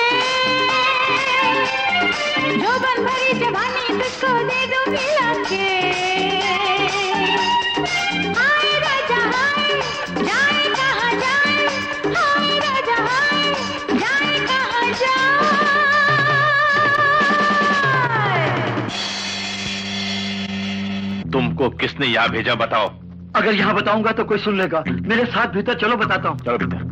जो बन भरी जवानी तुझको दे दूं मिला के। हाय राजा हाय, जाए कहाँ जाए, हाय राजा हाय, जाए कहाँ जाए। तुमको किसने यहाँ भेजा बताओ? अगर यहाँ बताऊंगा तो कोई सुन लेगा। मेरे साथ भीतर चलो, बताता हूँ। चलो भीतर।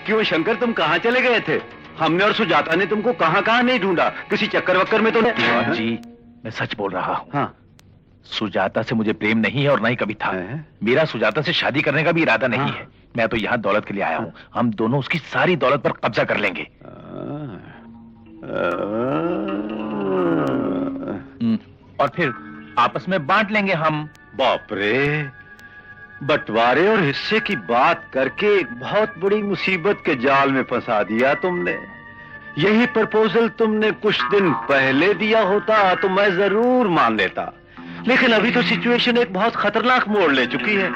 क्यों शंकर, तुम कहाँ चले गए थे? हमने और सुजाता ने तुमको कहाँ कहाँ नहीं ढूंढा, किसी चक्कर वक्कर में तो नहीं? दीवान जी, मैं सच बोल रहा हूँ। हाँ। सुजाता से मुझे प्रेम नहीं है और ना ही कभी था। मेरा सुजाता से शादी करने का भी इरादा नहीं है। मैं तो यहाँ दौलत के लिए आया हूँ। हम दोनों उसकी सारी दौलत पर कब्जा कर लेंगे। और फिर आपस में बांट लेंगे हम। बाप रे, बंटवारे और हिस्से की बात करके एक बहुत बड़ी मुसीबत के जाल में फंसा दिया तुमने। यही प्रपोजल तुमने कुछ दिन पहले दिया होता तो मैं जरूर मान लेता, लेकिन अभी तो सिचुएशन एक बहुत खतरनाक मोड़ ले चुकी है।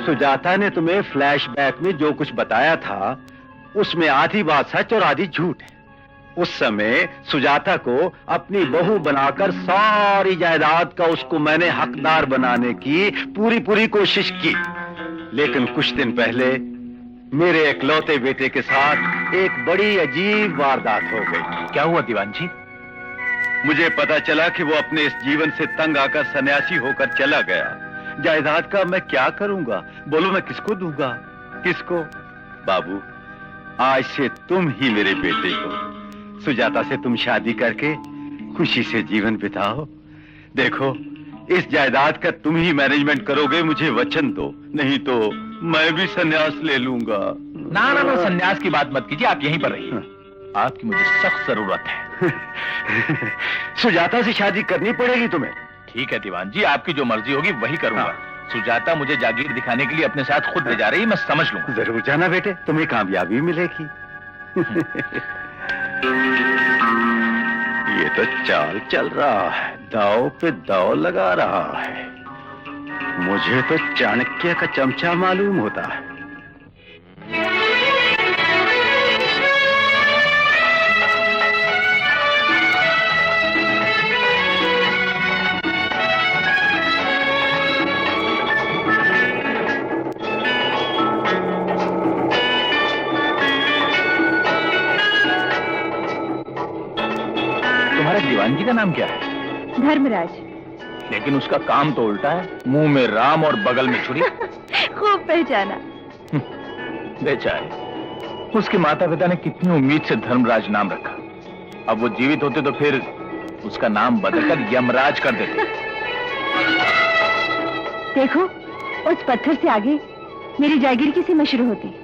सुजाता ने तुम्हें फ्लैशबैक में जो कुछ बताया था उसमें आधी बात सच और आधी झूठ है। उस समय सुजाता को अपनी बहू बनाकर सारी जायदाद का उसको मैंने हकदार बनाने की पूरी कोशिश की, लेकिन कुछ दिन पहले मेरे इकलौते बेटे के साथ एक बड़ी अजीब वारदात हो गई। क्या हुआ दीवान जी? मुझे पता चला कि वो अपने इस जीवन से तंग आकर सन्यासी होकर चला गया। जायदाद का मैं क्या करूंगा? बोलो, मैं किसको दूंगा? किसको? बाबू, आज से तुम ही मेरे बेटे को, सुजाता से तुम शादी करके खुशी से जीवन बिताओ। देखो, इस जायदाद का तुम ही मैनेजमेंट करोगे, मुझे वचन दो, नहीं तो मैं भी संन्यास ले लूंगा। ना ना ना, संन्यास की बात मत कीजिए, आप यहीं पर रहिए। आपकी मुझे सख्त जरूरत है। सुजाता से शादी करनी पड़ेगी तुम्हें। ठीक है दीवान जी, आपकी जो मर्जी होगी वही करूंगा। सुजाता मुझे जागीर दिखाने के लिए अपने साथ खुद ले जा रही है, मैं समझ लूंगा। जरूर जाना बेटे, तुम्हें कामयाबी मिलेगी। ये तो चाल चल रहा है, दाव पे दाव लगा रहा है। मुझे तो चाणक्य का चमचा मालूम होता है। तुम्हारे दीवान जी का नाम क्या है? धर्मराज। लेकिन उसका काम तो उल्टा है, मुंह में राम और बगल में छुरी। खूब पहचाना। बेचारे, उसके माता पिता ने कितनी उम्मीद से धर्मराज नाम रखा। अब वो जीवित होते तो फिर उसका नाम बदलकर यमराज कर देते। देखो, उस पत्थर से आगे मेरी जागीर की सीमा शुरू होती।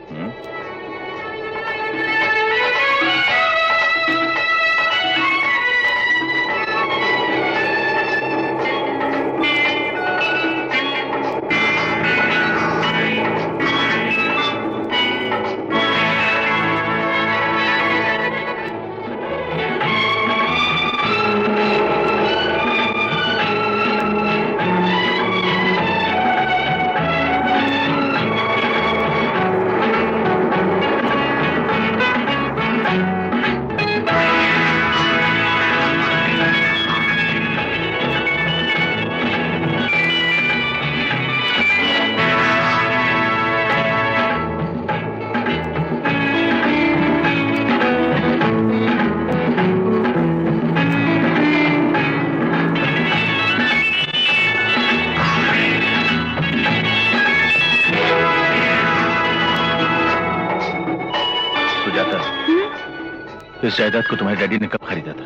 इस जायदाद को तुम्हारे डैडी ने कब खरीदा था?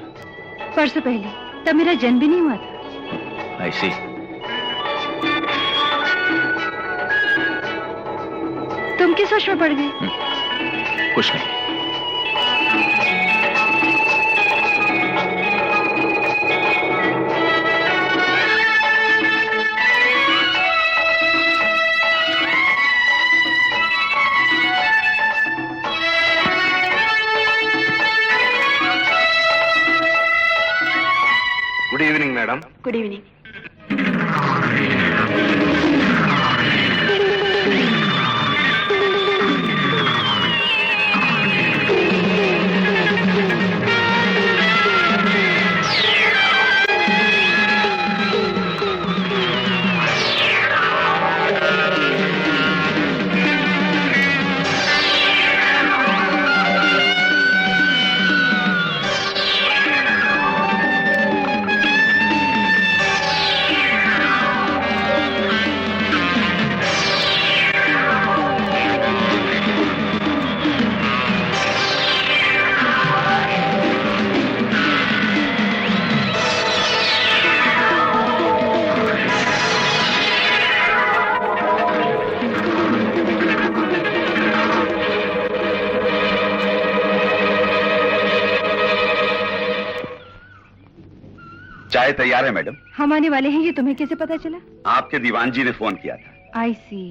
परसों पहले, तब मेरा जन्म भी नहीं हुआ था। I see। तुम किस सोच में पड़ गए? कुछ नहीं। Good evening madam. Good evening. चाय तैयार है मैडम। हम आने वाले हैं, ये तुम्हें कैसे पता चला? आपके दीवान जी ने फोन किया था। आई सी।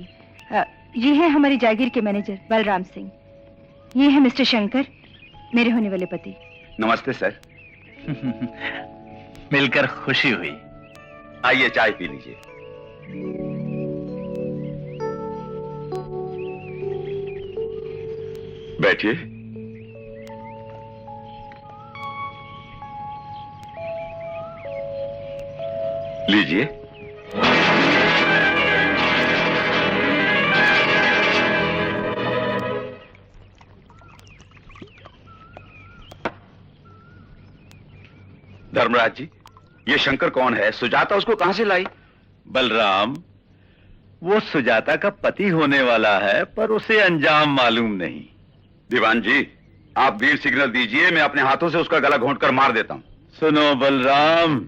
ये है हमारी जागीर के मैनेजर बलराम सिंह। ये है मिस्टर शंकर, मेरे होने वाले पति। नमस्ते सर। मिलकर खुशी हुई। आइए चाय पी लीजिए। बैठिए। लीजिए। धर्मराज जी, ये शंकर कौन है? सुजाता उसको कहां से लाई? बलराम, वो सुजाता का पति होने वाला है, पर उसे अंजाम मालूम नहीं। दीवान जी, आप ग्रीन सिग्नल दीजिए, मैं अपने हाथों से उसका गला घोंटकर मार देता हूं। सुनो बलराम,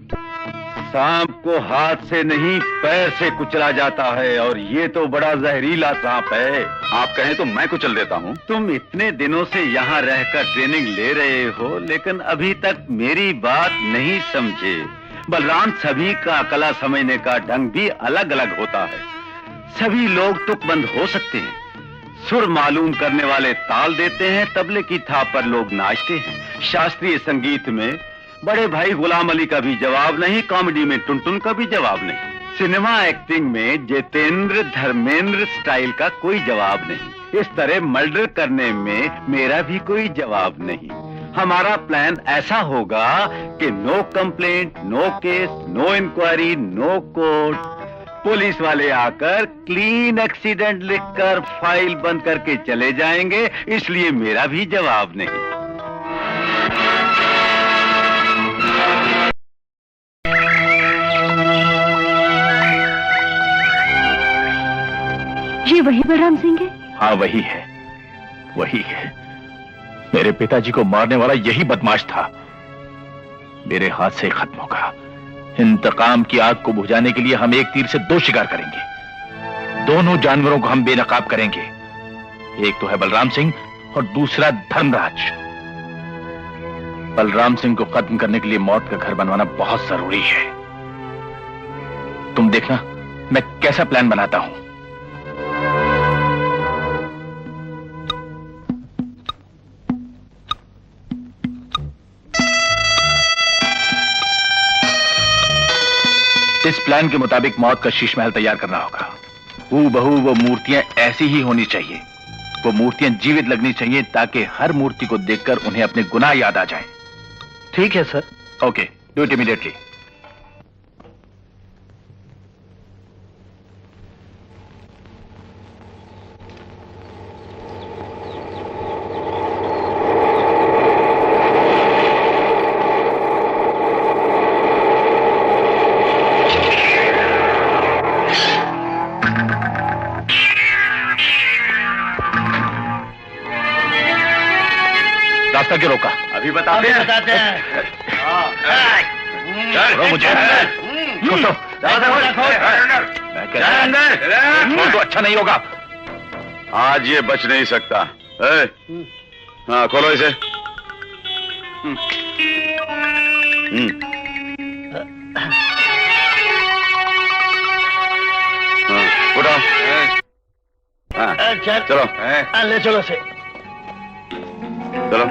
सांप को हाथ से नहीं पैर से कुचला जाता है, और ये तो बड़ा जहरीला सांप है। आप कहें तो मैं कुचल देता हूं। तुम इतने दिनों से यहाँ रहकर ट्रेनिंग ले रहे हो, लेकिन अभी तक मेरी बात नहीं समझे। बलराम, सभी का कला समझने का ढंग भी अलग अलग होता है। सभी लोग तुकबंद हो सकते हैं। सुर मालूम करने वाले ताल देते हैं, तबले की थाप पर लोग नाचते हैं। शास्त्रीय संगीत में बड़े भाई गुलाम अली का भी जवाब नहीं, कॉमेडी में टुनटुन का भी जवाब नहीं, सिनेमा एक्टिंग में जितेंद्र धर्मेंद्र स्टाइल का कोई जवाब नहीं। इस तरह मर्डर करने में मेरा भी कोई जवाब नहीं। हमारा प्लान ऐसा होगा कि no complaint, no case, no inquiry, no court. Police वाले आकर क्लीन एक्सीडेंट लिखकर फाइल बंद करके चले जाएंगे, इसलिए मेरा भी जवाब नहीं। ये वही बलराम सिंह है? हाँ, वही है, वही है। मेरे पिताजी को मारने वाला यही बदमाश था। मेरे हाथ से खत्म होगा। इंतकाम की आग को बुझाने के लिए हम एक तीर से दो शिकार करेंगे। दोनों जानवरों को हम बेनकाब करेंगे। एक तो है बलराम सिंह और दूसरा धर्मराज। बलराम सिंह को खत्म करने के लिए मौत का घर बनवाना बहुत जरूरी है। तुम देखना मैं कैसा प्लान बनाता हूं। इस प्लान के मुताबिक मौत का शीश महल तैयार करना होगा। हूबहू वो मूर्तियां ऐसी ही होनी चाहिए। वो मूर्तियां जीवित लगनी चाहिए ताकि हर मूर्ति को देखकर उन्हें अपने गुनाह याद आ जाएं। ठीक है sir. Okay, do it immediately. रास्ता क्यों रोका? अभी बताते हैं। छोड़ो मुझे। छोड़ो। छोड़ दो, अच्छा नहीं होगा। आज ये बच नहीं सकता। हाँ, खोलो इसे। उठाओ। हाँ, चलो। ले चलो से। चलो।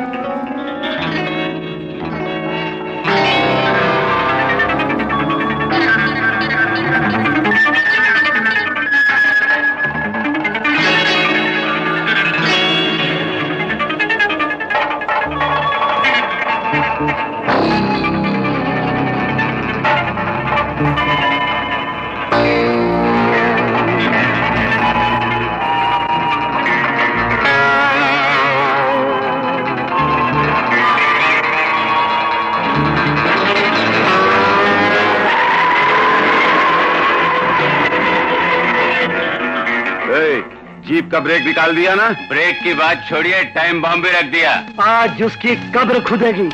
जीप का ब्रेक निकाल दिया ना? ब्रेक की बात छोड़िए, टाइम बम भी रख दिया। आज उसकी कब्र खुदेगी।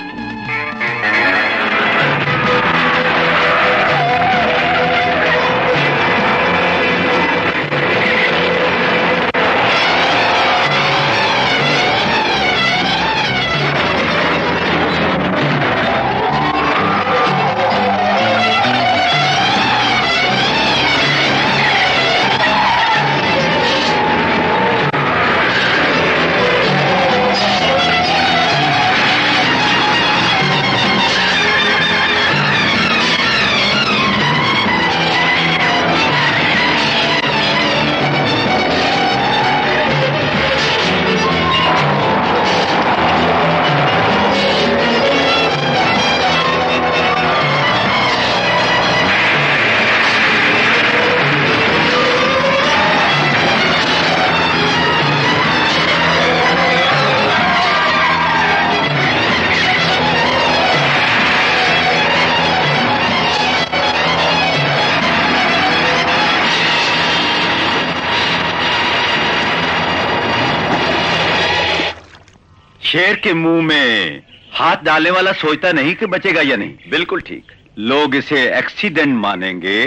शेर के मुंह में हाथ डालने वाला सोचता नहीं कि बचेगा या नहीं। बिल्कुल ठीक। लोग इसे एक्सीडेंट मानेंगे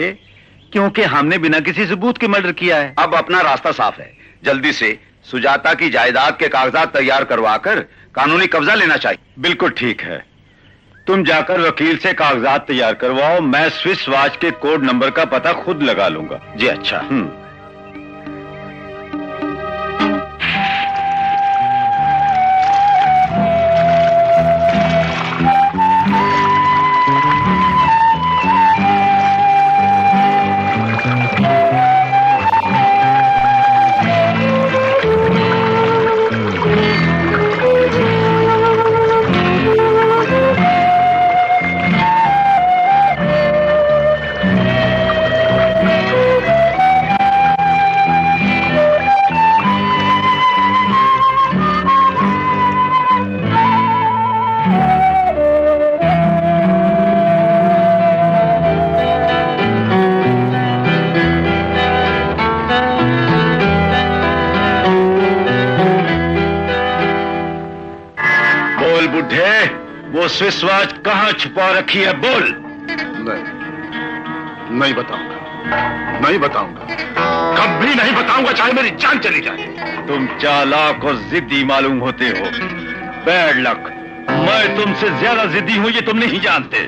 क्योंकि हमने बिना किसी सबूत के मर्डर किया है। अब अपना रास्ता साफ है, जल्दी से सुजाता की जायदाद के कागजात तैयार करवाकर कानूनी कब्जा लेना चाहिए। बिल्कुल ठीक है, तुम जाकर वकील से कागजात तैयार करवाओ, मैं स्विस वॉच के कोड नंबर का पता खुद लगा लूंगा। जी अच्छा। वो स्विस वॉच कहाँ छुपा रखी है, बोल। नहीं बताऊंगा, नहीं बताऊंगा, कभी नहीं बताऊंगा, चाहे मेरी जान चली जाए। तुम चालाक और जिद्दी मालूम होते हो। बैड लक, मैं तुमसे ज्यादा जिद्दी हूं ये तुम नहीं जानते।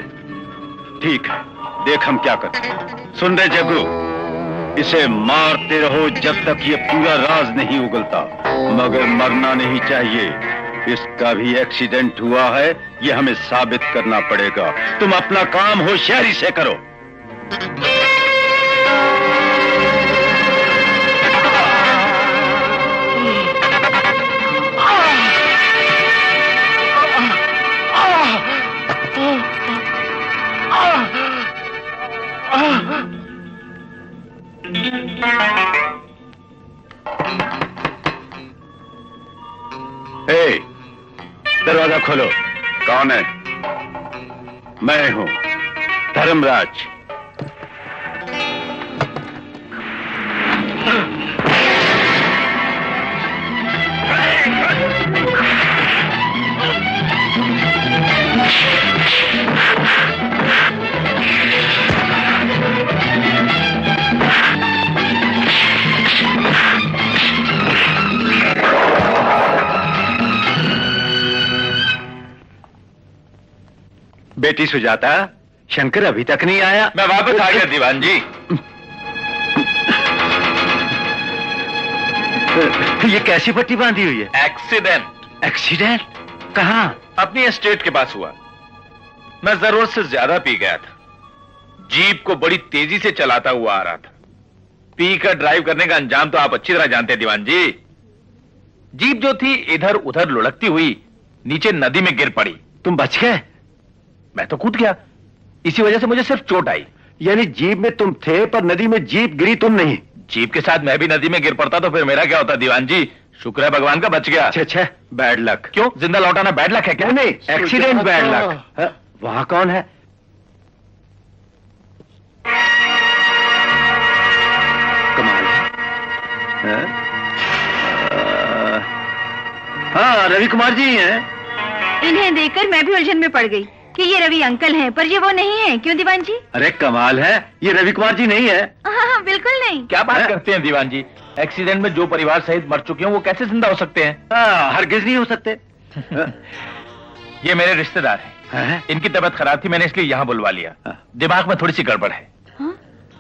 ठीक है, देख हम क्या करते हैं। सुन रहे जगरू, इसे मारते रहो जब तक ये पूरा राज नहीं उगलता, मगर मरना नहीं चाहिए। इसका भी एक्सीडेंट हुआ है, ये हमें साबित करना पड़ेगा। तुम अपना काम होशियारी से करो। दरवाजा खोलो। कौन है? मैं हूं धर्मराज। बेटी सुजाता, शंकर अभी तक नहीं आया। मैं वापस आ गया दीवान जी। ये कैसी पट्टी बांधी हुई है? एक्सीडेंट। एक्सीडेंट? कहाँ? अपनी एस्टेट के पास हुआ। मैं जरूरत से ज्यादा पी गया था, जीप को बड़ी तेजी से चलाता हुआ आ रहा था। पी कर ड्राइव करने का अंजाम तो आप अच्छी तरह जानते हैं दीवान जी। जीप जो थी इधर उधर लुढ़कती हुई नीचे नदी में गिर पड़ी। तुम बच गए? मैं तो कूद गया, इसी वजह से मुझे सिर्फ चोट आई। यानी जीप में तुम थे पर नदी में जीप गिरी तुम नहीं? जीप के साथ मैं भी नदी में गिर पड़ता तो फिर मेरा क्या होता दीवान जी। शुक्र है भगवान का बच गया। अच्छा, बैड लक। क्यों, जिंदा लौटाना बैड लक है क्या? नहीं, एक्सीडेंट बैड लक। वहां कौन है? कमाल है। हाँ, रवि कुमार जी हैं। इन्हें देखकर मैं भी उलझन में पड़ गई कि ये रवि अंकल हैं, पर ये वो नहीं है। क्यों दीवान जी? अरे कमाल है, ये रवि कुमार जी नहीं है। हाँ, बिल्कुल नहीं। क्या बात करते हैं दीवान जी? एक्सीडेंट में जो परिवार सहित मर चुके हैं वो कैसे जिंदा हो सकते हैं? हरगिज नहीं हो सकते। ये मेरे रिश्तेदार हैं। इनकी तबीयत खराब थी, मैंने इसलिए यहाँ बुलवा लिया। दिमाग में थोड़ी सी गड़बड़ है।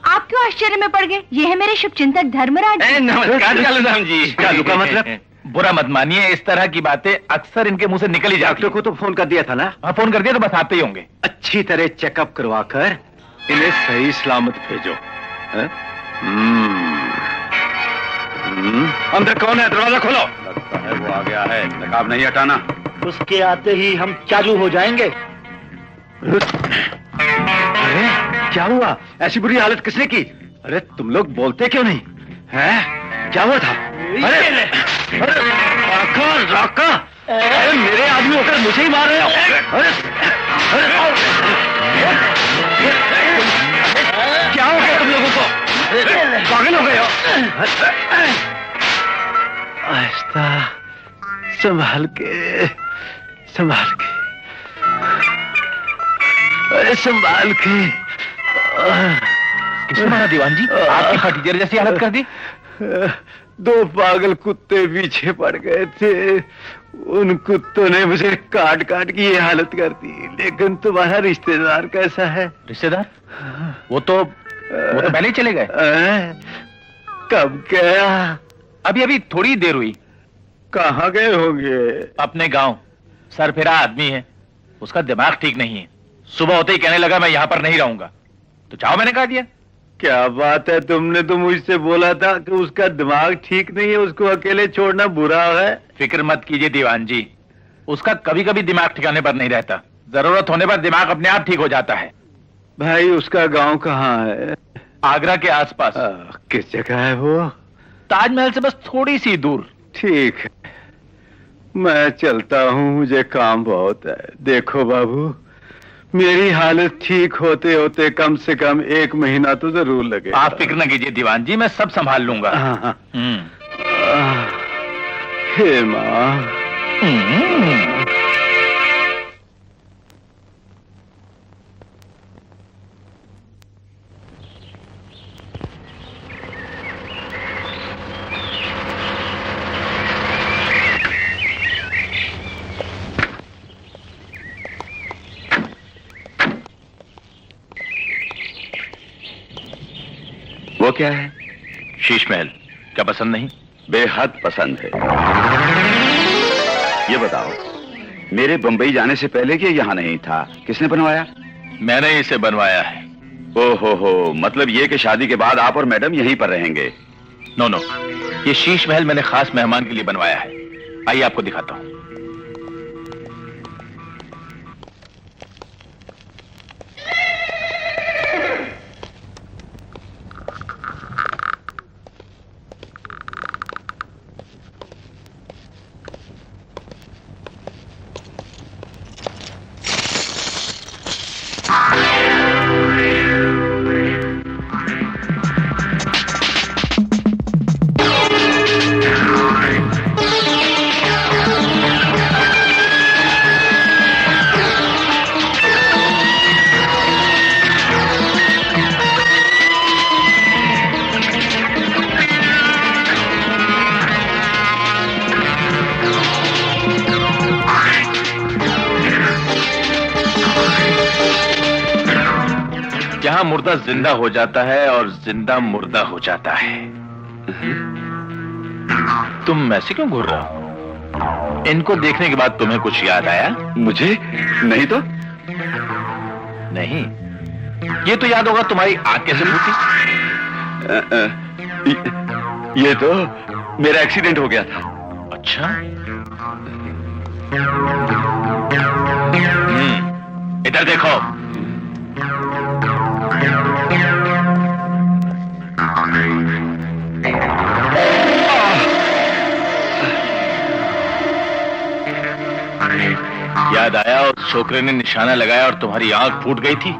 आप क्यों आश्चर्य में पड़ गए? ये है मेरे शुभचिंतक धर्मराज। नमस्कार कालूराम जी। कालू का मतलब? बुरा मत मानिए, इस तरह की बातें अक्सर इनके मुंह से निकल ही जाती। डॉक्टर को तो फोन कर दिया था ना? हाँ, फोन कर दिया तो बस आते ही होंगे। अच्छी तरह चेकअप करवाकर इन्हें सही सलामत भेजो। अंदर कौन है? दरवाजा खोलो। लगता है वो आ गया है, नकाब नहीं हटाना। उसके आते ही हम चालू हो जाएंगे। अरे क्या हुआ? ऐसी बुरी हालत किसने की? अरे तुम लोग बोलते क्यों नहीं? हैं? क्या हुआ था? अरे राका, राका, अरे मेरे आदमी होकर मुझे ही मार रहे हो? क्या हो गया तुम लोगों को? पागल हो गए हो? आहिस्ता, संभाल के। संभाल के, अरे संभाल के। किसने मारा दीवान जी? आपकी खटीजर जैसी हालत कर दी। दो पागल कुत्ते पीछे पड़ गए थे, उन कुत्तों ने मुझे काट काट की ये हालत कर दी। लेकिन तुम्हारा रिश्तेदार कैसा है? रिश्तेदार? वो तो पहले ही चले गए। कब गया? अभी थोड़ी देर हुई। कहाँ गए होंगे? अपने गांव। सरफिरा आदमी है, उसका दिमाग ठीक नहीं है। सुबह होते ही कहने लगा मैं यहां पर नहीं रहूंगा, तो चाहो मैंने कहा दिया। क्या बात है, तुमने तो मुझसे बोला था कि उसका दिमाग ठीक नहीं है, उसको अकेले छोड़ना बुरा है। फिक्र मत कीजिए दीवान जी, उसका कभी कभी दिमाग ठिकाने पर नहीं रहता, जरूरत होने पर दिमाग अपने आप ठीक हो जाता है। भाई उसका गांव कहाँ है? आगरा के आसपास। किस जगह है वो? ताजमहल से बस थोड़ी सी दूर। ठीक है, मैं चलता हूँ, मुझे काम बहुत है। देखो बाबू, मेरी हालत ठीक होते होते कम से कम 1 महीना तो जरूर लगेगा। आप फिक्र न कीजिए दीवान जी, मैं सब संभाल लूंगा। हे माँ। वो क्या है? शीश महल। क्या पसंद नहीं? बेहद पसंद है। ये बताओ, मेरे बंबई जाने से पहले कि यहाँ नहीं था, किसने बनवाया? मैंने इसे बनवाया है। हो, मतलब ये कि शादी के बाद आप और मैडम यहीं पर रहेंगे? नो, ये शीश महल मैंने खास मेहमान के लिए बनवाया है। आइए आपको दिखाता हूँ। जहां मुर्दा जिंदा हो जाता है और जिंदा मुर्दा हो जाता है। तुम ऐसे क्यों घूर रहे हो? इनको देखने के बाद तुम्हें कुछ याद आया? मुझे नहीं तो। नहीं, ये तो याद होगा तुम्हारी आंख कैसे फूटी। ये तो मेरा एक्सीडेंट हो गया था। अच्छा। इधर देखो। याद आया उस छोकरे ने निशाना लगाया और तुम्हारी आंख फूट गई थी।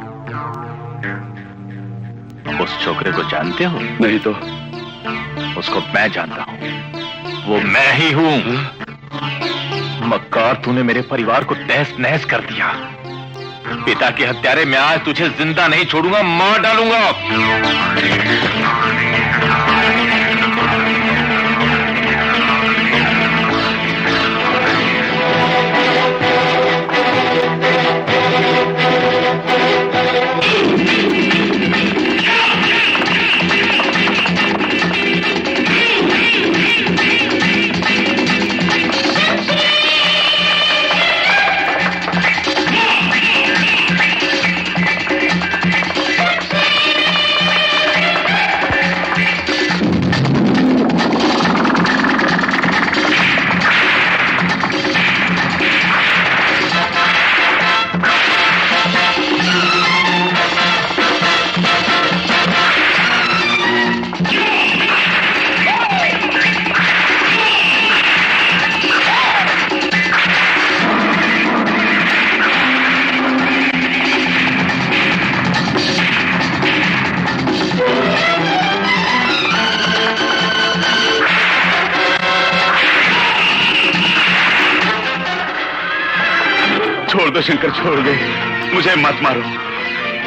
उस छोकरे को जानते हो? नहीं तो। उसको मैं जानता हूं, वो मैं ही हूं। मक्कार, तूने मेरे परिवार को तहस नहस कर दिया। पिता के हत्यारे, मैं आज तुझे जिंदा नहीं छोड़ूंगा, मार डालूंगा। गौरशंकर छोड़ गए। मुझे मत मारो,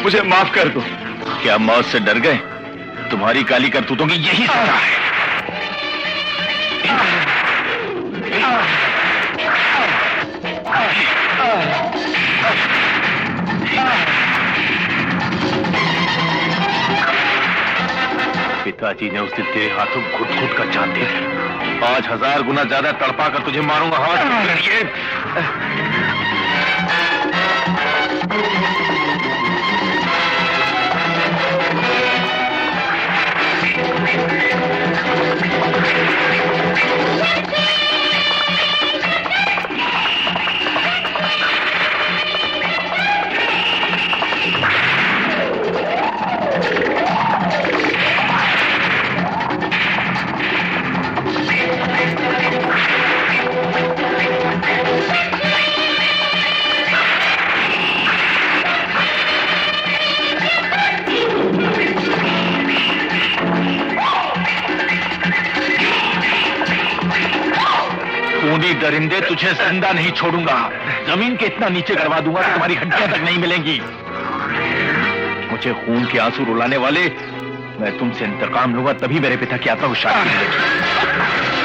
मुझे माफ कर दो। क्या मौत से डर गए? तुम्हारी काली करतूतों की यही सजा है। पिताजी ने उस दिन तेरे हाथों घुट घुट कर जान दिए थे। आज 1000 गुना ज्यादा तड़पा कर तुझे मारूंगा। हाथ ये दरिंदे, तुझे जिंदा नहीं छोड़ूंगा। जमीन के इतना नीचे करवा दूंगा कि तुम्हारी हड्डियां तक नहीं मिलेंगी। मुझे खून के आंसू रुलाने वाले, मैं तुमसे इंतकाम लूंगा, तभी मेरे पिता की आत्मा को शांति मिलेगी।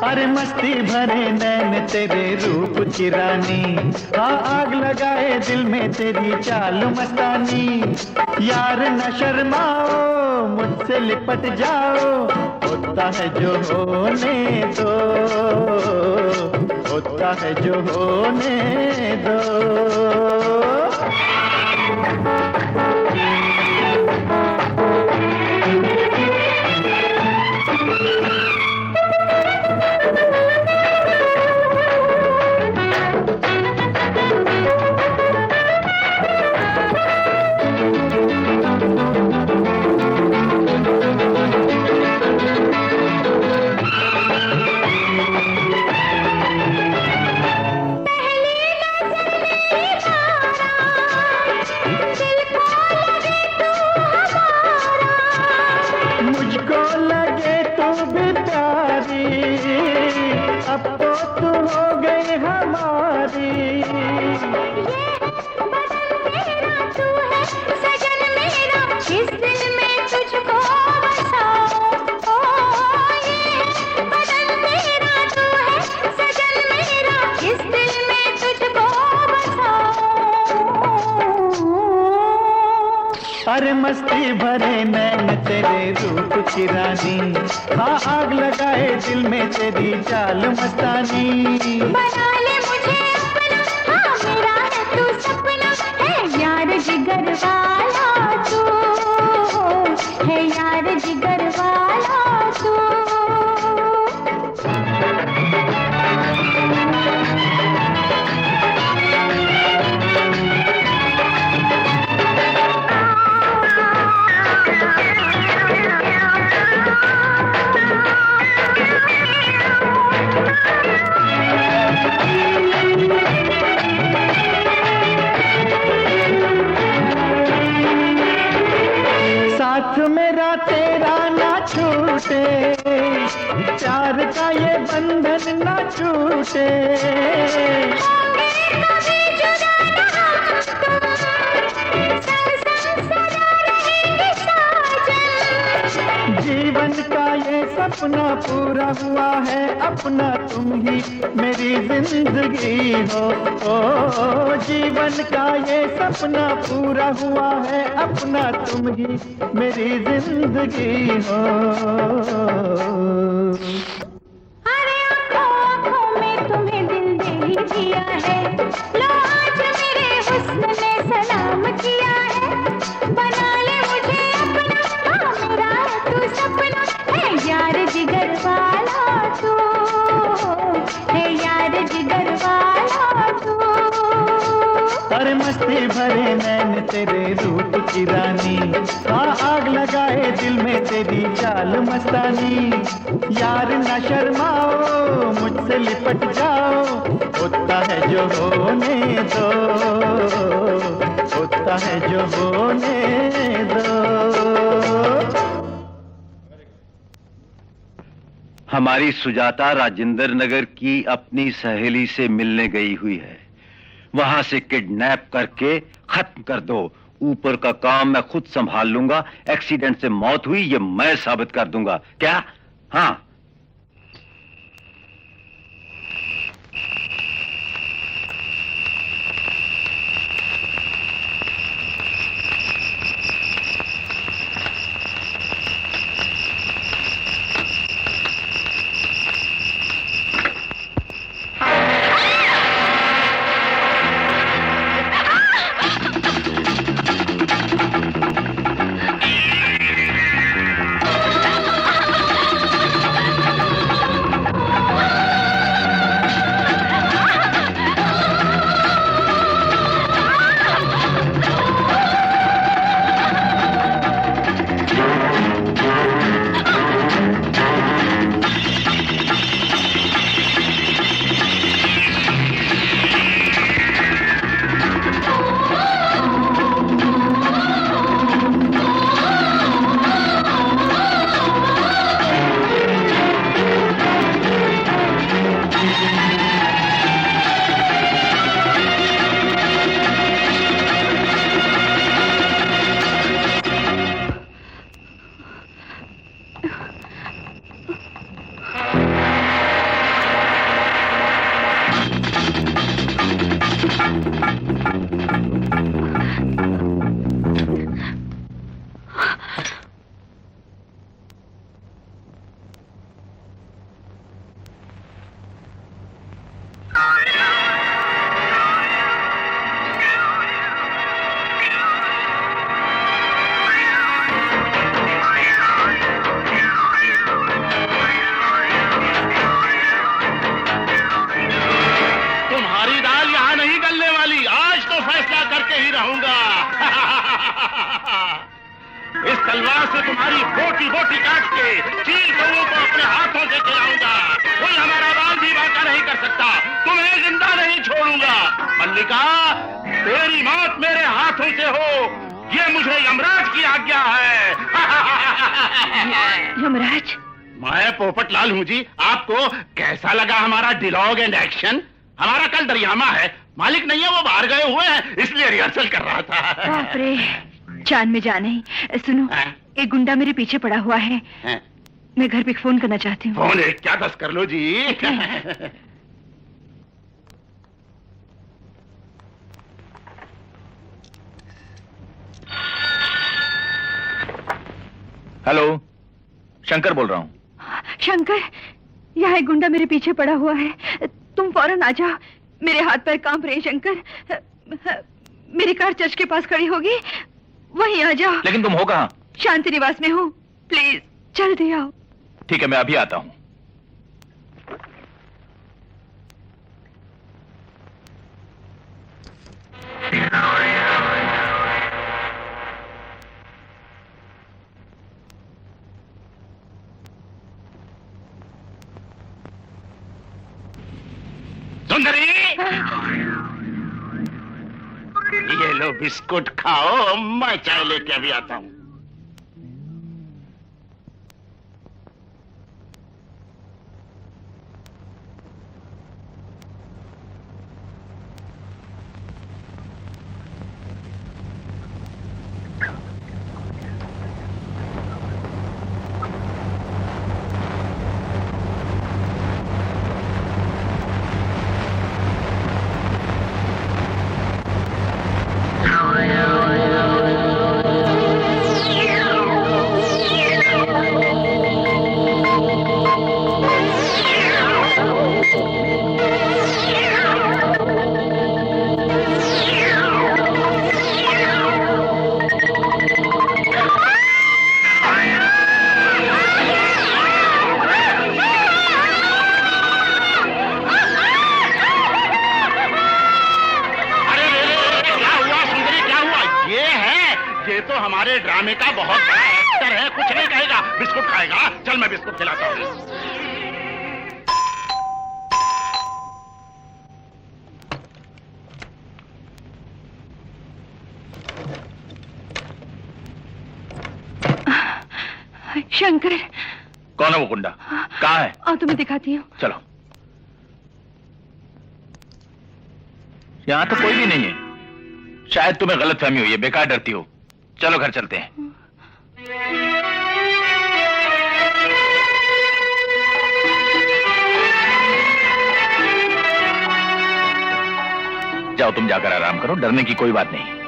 अरे मस्ती भरे नैन तेरे रूप की रानी, हाँ आग लगाए दिल में तेरी चाल मस्तानी। यार न शर्माओ, मुझसे लिपट जाओ, होता है जो होने दो, होता है जो होने दो। अब तो तू हो गई हमारी, मेरा तू है सजन मेरा, इस दिल में तुझको बसाओ। ये बदन मेरा तू है सजन मेरा, इस दिल में तुझको बसाओ। अरे मस्ती भरे नैन तेरे रूप की रानी, हाँ आग लगाए दिल में तेरी चाल मस्तानी। बना ले मुझे अपना, हाँ मेरा है तू सपना, है यार जिगर वाला तू, है यार जिगर वाला तू। प्यार का ये बंधन ना छूटे। जीवन का ये सपना पूरा हुआ है, अपना तुम ही मेरी जिंदगी हो। ओ जीवन का ये सपना पूरा हुआ है, अपना तुम ही मेरी जिंदगी हो। अरे आँखों आँखों में तुम्हें दिल दे ही दिया है, लो आज मेरे हुस्न ने सलाम किया है। बना ले मुझे अपना, हाँ मेरा तू सपना है यार जिगर वाला तू, है यार जिगर वाला तू। अरे मस्ती भरे नैन तेरे रूप की रानी, हाँ आग लगाए दिल में तेरी चाल मस्तानी। यार न शर्माओ मुझसे लिपट जाओ, होता है जो होने दो, होता है जो होने दो। हमारी सुजाता राजेंद्र नगर की अपनी सहेली से मिलने गई हुई है, वहां से किडनैप करके खत्म कर दो। ऊपर का काम मैं खुद संभाल लूंगा। एक्सीडेंट से मौत हुई ये मैं साबित कर दूंगा। क्या? हाँ। इस तलवार से तुम्हारी बोटी बोटी काट के चील कौओं को अपने हाथों से खिलाऊंगा। कोई हमारा बाल भी बांका नहीं कर सकता। तुम्हें जिंदा नहीं छोड़ूंगा। मल्लिका, तेरी मौत मेरे हाथों से हो, ये मुझे यमराज की आज्ञा है। यमराज? मैं पोपटलाल हूँ जी। आपको कैसा लगा हमारा डिलॉग एंड एक्शन? हमारा कल दरियामा है, मालिक नहीं है, वो बाहर गए हुए हैं, इसलिए रिहर्सल कर रहा था। बाप रे, जान में जान है। सुनो, एक गुंडा मेरे पीछे पड़ा हुआ है। मैं घर पे फोन करना चाहती हूँ। फोन एक क्या 10 कर लो जी। हेलो, शंकर बोल रहा हूँ। शंकर, यहाँ एक गुंडा मेरे पीछे पड़ा हुआ है, तुम फौरन आ जाओ। मेरे हाथ पैर कांप रहे हैं शंकर। मेरी कार चर्च के पास खड़ी होगी, वहीं आ जाओ। लेकिन तुम हो कहाँ? शांति निवास में हूँ, प्लीज जल्दी आओ। ठीक है, मैं अभी आता हूँ। सुंदरी, ये लो बिस्कुट खाओ, मैं चाय लेके अभी आता हूँ। हमारे ड्रामे का बहुत बड़ा एक्टर है, कुछ नहीं कहेगा। बिस्कुट खाएगा? चल मैं बिस्कुट खिलाता हूँ। शंकर। कौन है वो गुंडा? कहाँ है? आओ तुम्हें दिखाती हूँ। चलो। यहाँ तो कोई भी नहीं है। शायद तुम्हें गलतफहमी हुई है, बेकार डरती हो। चलो घर चलते हैं। जाओ तुम जाकर आराम करो, डरने की कोई बात नहीं।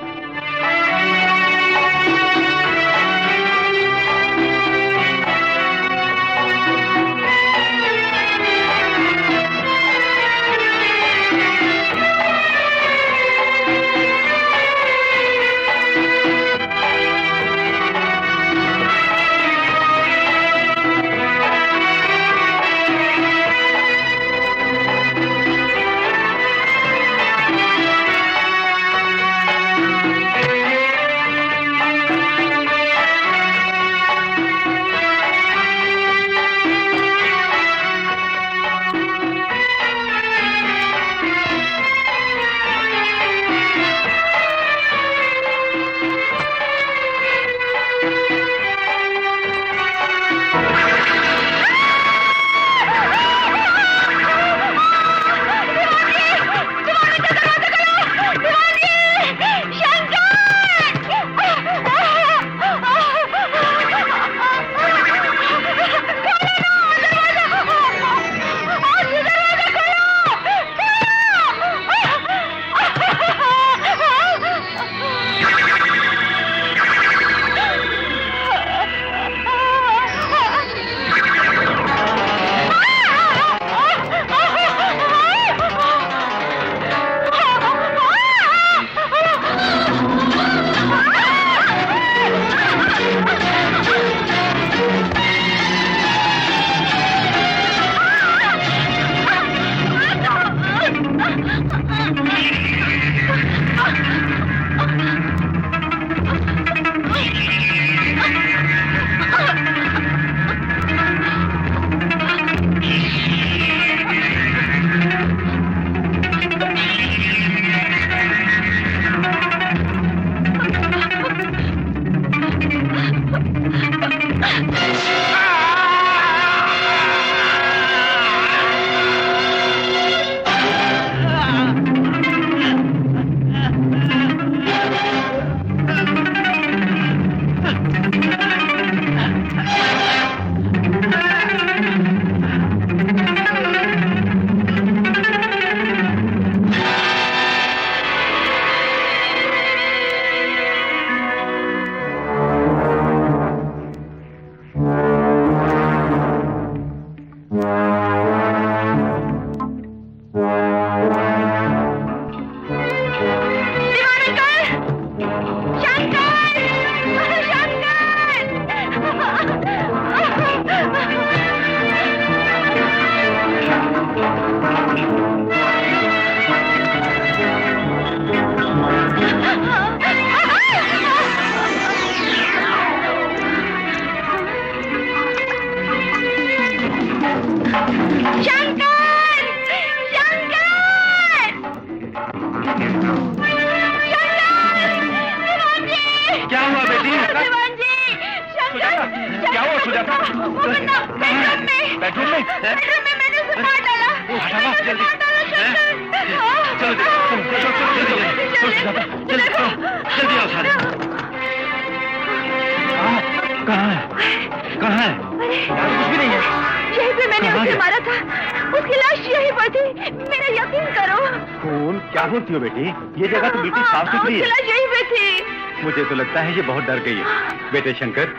मुझे तो लगता है ये बहुत डर गई है। बेटे शंकर,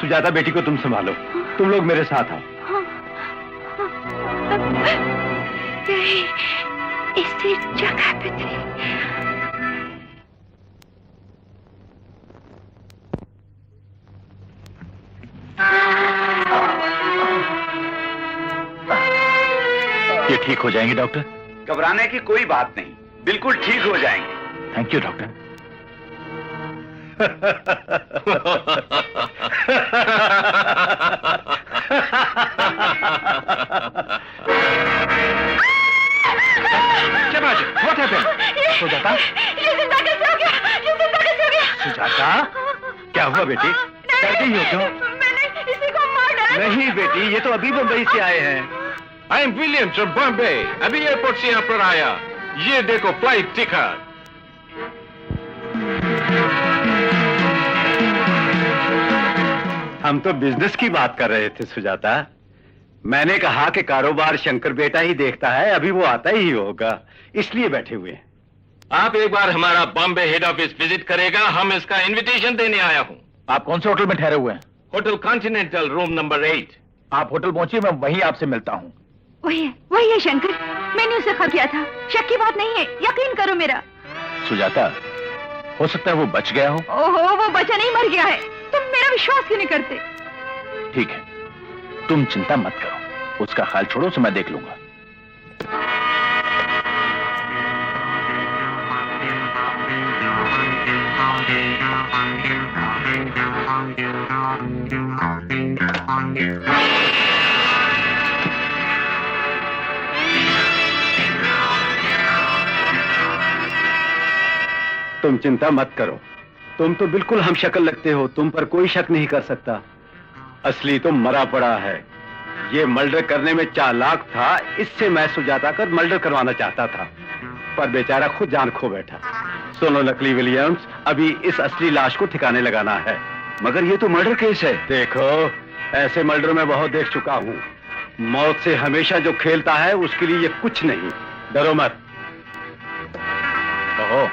सुजाता बेटी को तुम संभालो, तुम लोग मेरे साथ आओ। इसी जगह पे थी। ये ठीक हो जाएंगे डॉक्टर? घबराने की कोई बात नहीं, बिल्कुल ठीक हो जाएंगे। Thank you doctor. What happened? Sujata? ये जिंदा कैसे हो गया? ये जिंदा कैसे हो गया? सुजाता, क्या हुआ बेटी? कैसे ही हो क्यों? मैंने इसी को मार डाला। नहीं बेटी, ये तो अभी मुंबई से आए हैं। I am William from Bombay. अभी एयरपोर्ट से यहाँ पर आया। ये देखो फ्लाइट टिकट। हम तो बिजनेस की बात कर रहे थे सुजाता। मैंने कहा कि कारोबार शंकर बेटा ही देखता है, अभी वो आता ही होगा, इसलिए बैठे हुए हैं। आप एक बार हमारा बॉम्बे हेड ऑफिस विजिट करेगा, हम इसका इनविटेशन देने आया हूँ। आप कौन से होटल में ठहरे हुए हैं? Hotel continental, room number 8। आप होटल पहुंचिए, मैं वहीं आपसे मिलता हूँ। वही है शंकर। मैंने उसे खा किया था। शक की बात नहीं है, यकीन करो मेरा। सुजाता, हो सकता है वो बच गया हो। ओहो, वो बचा नहीं, मर गया है। तुम मेरा विश्वास क्यों नहीं करते? ठीक है, तुम चिंता मत करो, उसका हाल छोड़ो, उसे मैं देख लूंगा। तुम चिंता मत करो, तुम तो बिल्कुल हम शक्ल लगते हो, तुम पर कोई शक नहीं कर सकता। असली तुम मरा पड़ा है। ये मर्डर करने में चालाक था, इससे मैं सुजाता कर मर्डर करवाना चाहता था, पर बेचारा खुद जान खो बैठा। सुनो नकली विलियम्स, अभी इस असली लाश को ठिकाने लगाना है। मगर ये तो मर्डर केस है। देखो, ऐसे मर्डर मैं बहुत देख चुका हूँ। मौत से हमेशा जो खेलता है उसके लिए ये कुछ नहीं। डरो मत। ओहो,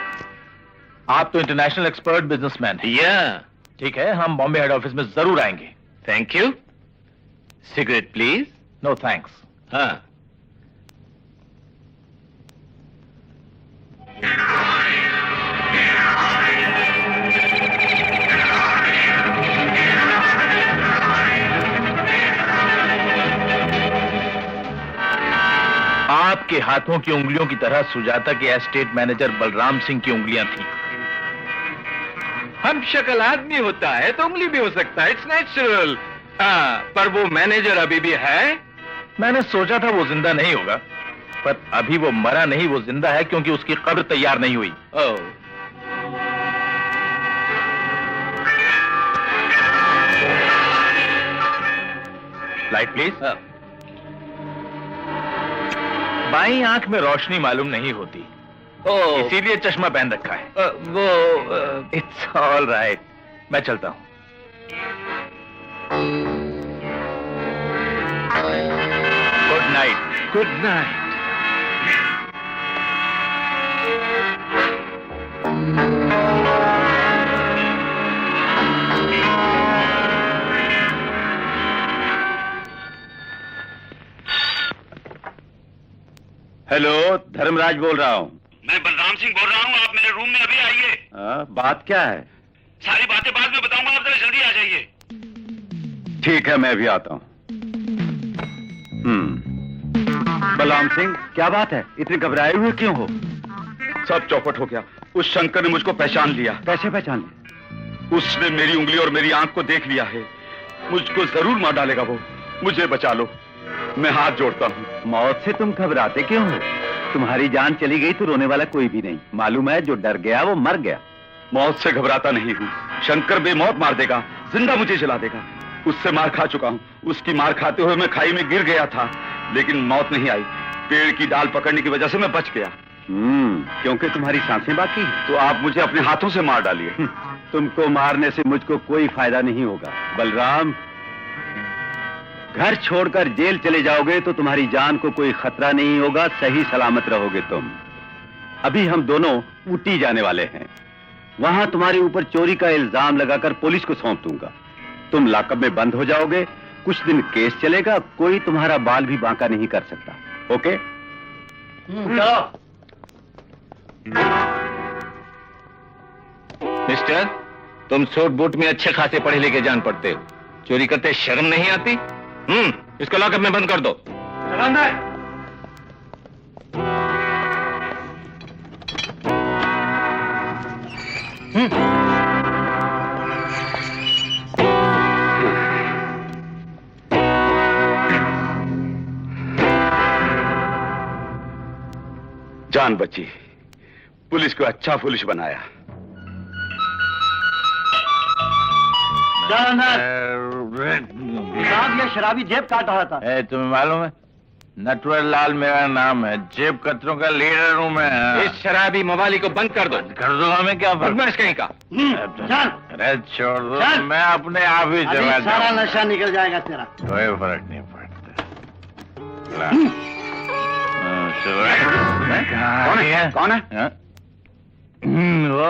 आप तो इंटरनेशनल एक्सपर्ट बिजनेसमैन हैं। ठीक है, हम बॉम्बे हेड ऑफिस में जरूर आएंगे। Thank you. Cigarette please. No thanks. हाँ। आपके हाथों की उंगलियों की तरह सुजाता के एस्टेट मैनेजर बलराम सिंह की उंगलियां थीं। हम शक्ल आदमी होता है तो उंगली भी हो सकता है, इट्स नेचुरल। हाँ, पर वो मैनेजर अभी भी है। मैंने सोचा था वो जिंदा नहीं होगा, पर अभी वो मरा नहीं, वो जिंदा है, क्योंकि उसकी कब्र तैयार नहीं हुई। ओह, लाइट प्लीज। बाईं आंख में रोशनी मालूम नहीं होती, ओह, इसीलिए चश्मा पहन रखा है। इट्स ऑल राइट, मैं चलता हूं। Good night. Good night. Hello, Dharmraj बोल रहा हूँ। मैं बलराम सिंह बोल रहा हूँ, आप मेरे रूम में अभी आइए। बात क्या है? सारी बातें बाद में बताऊंगा, आप जरा जल्दी आ जाइए। ठीक है, मैं भी आता हूँ। बलराम सिंह, क्या बात है? इतने घबराए हुए क्यों हो? सब चौपट हो गया। उस शंकर ने मुझको पहचान लिया। कैसे पहचान लिया? उसने मेरी उंगली और मेरी आंख को देख लिया है। मुझको जरूर मार डालेगा वो। मुझे बचा लो, मैं हाथ जोड़ता हूँ। मौत से तुम घबराते क्यों हो? तुम्हारी जान चली गई तो रोने वाला कोई भी नहीं। मालूम है, जो डर गया वो मर गया। मौत से घबराता नहीं हूँ। शंकर बेमौत मार देगा, जिंदा मुझे जला देगा। उससे मार खा चुका हूँ। उसकी मार खाते हुए मैं खाई में गिर गया था, लेकिन मौत नहीं आई। पेड़ की डाल पकड़ने की वजह से मैं बच गया। क्योंकि तुम्हारी सांसें बाकी हैं। तो आप मुझे अपने हाथों से मार डालिए। तुमको मारने से मुझको कोई फायदा नहीं होगा। बलराम, घर छोड़कर जेल चले जाओगे तो तुम्हारी जान को कोई खतरा नहीं होगा, सही सलामत रहोगे तुम। अभी हम दोनों ऊटी जाने वाले हैं। वहां तुम्हारे ऊपर चोरी का इल्जाम लगाकर पुलिस को सौंप दूंगा। तुम लॉकअप में बंद हो जाओगे, कुछ दिन केस चलेगा, कोई तुम्हारा बाल भी बांका नहीं कर सकता। ओके? चलो। मिस्टर, तुम सूट बूट में अच्छे खासे पढ़े लिखे जान पड़ते हो, चोरी करते शर्म नहीं आती? इसको लॉकअप में बंद कर दो। जान बची। पुलिस को अच्छा पुलिस बनाया। साहब, ये शराबी जेब काट रहा था। तुम्हें मालूम है, नटवर लाल मेरा नाम है, जेब कतरों का लीडर हूँ मैं। इस शराबी मवाली को बंद कर दो। कर दो, हमें क्या फर्क? बदमाश कहीं का। चल, अरे छोड़ दो, चल। मैं अपने आप ही अभी जमा सारा नशा निकल जाएगा तेरा। कोई फर्क नहीं पड़ता। ला। चलो। कौन है? कौन है? हाँ? वो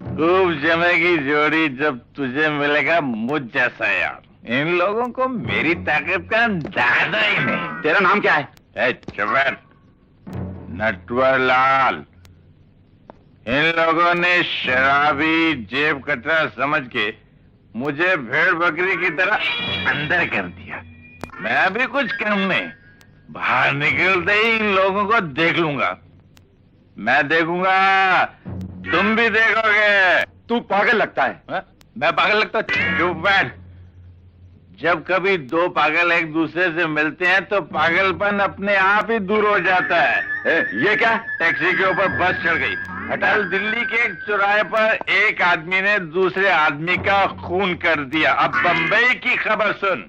खूब जमेगी जोड़ी जब तुझे मिलेगा मुझ जैसा यार। इन लोगों को मेरी ताकत का अंदाजा ही नहीं। तेरा नाम क्या है? चुप, नटवर लाल। इन लोगों ने शराबी जेब कतरा समझ के मुझे भेड़ बकरी की तरह अंदर कर दिया। मैं भी कुछ कम नहीं, बाहर निकलते ही इन लोगों को देख लूंगा। मैं देखूंगा, तुम भी देखोगे। तू पागल लगता है। हा? मैं पागल लगता? चुप बैठ। जब कभी दो पागल एक दूसरे से मिलते हैं तो पागलपन अपने आप ही दूर हो जाता है। ये क्या? टैक्सी के ऊपर बस चढ़ गई। अटल दिल्ली के एक चौराहे पर एक आदमी ने दूसरे आदमी का खून कर दिया। अब बंबई की खबर सुन।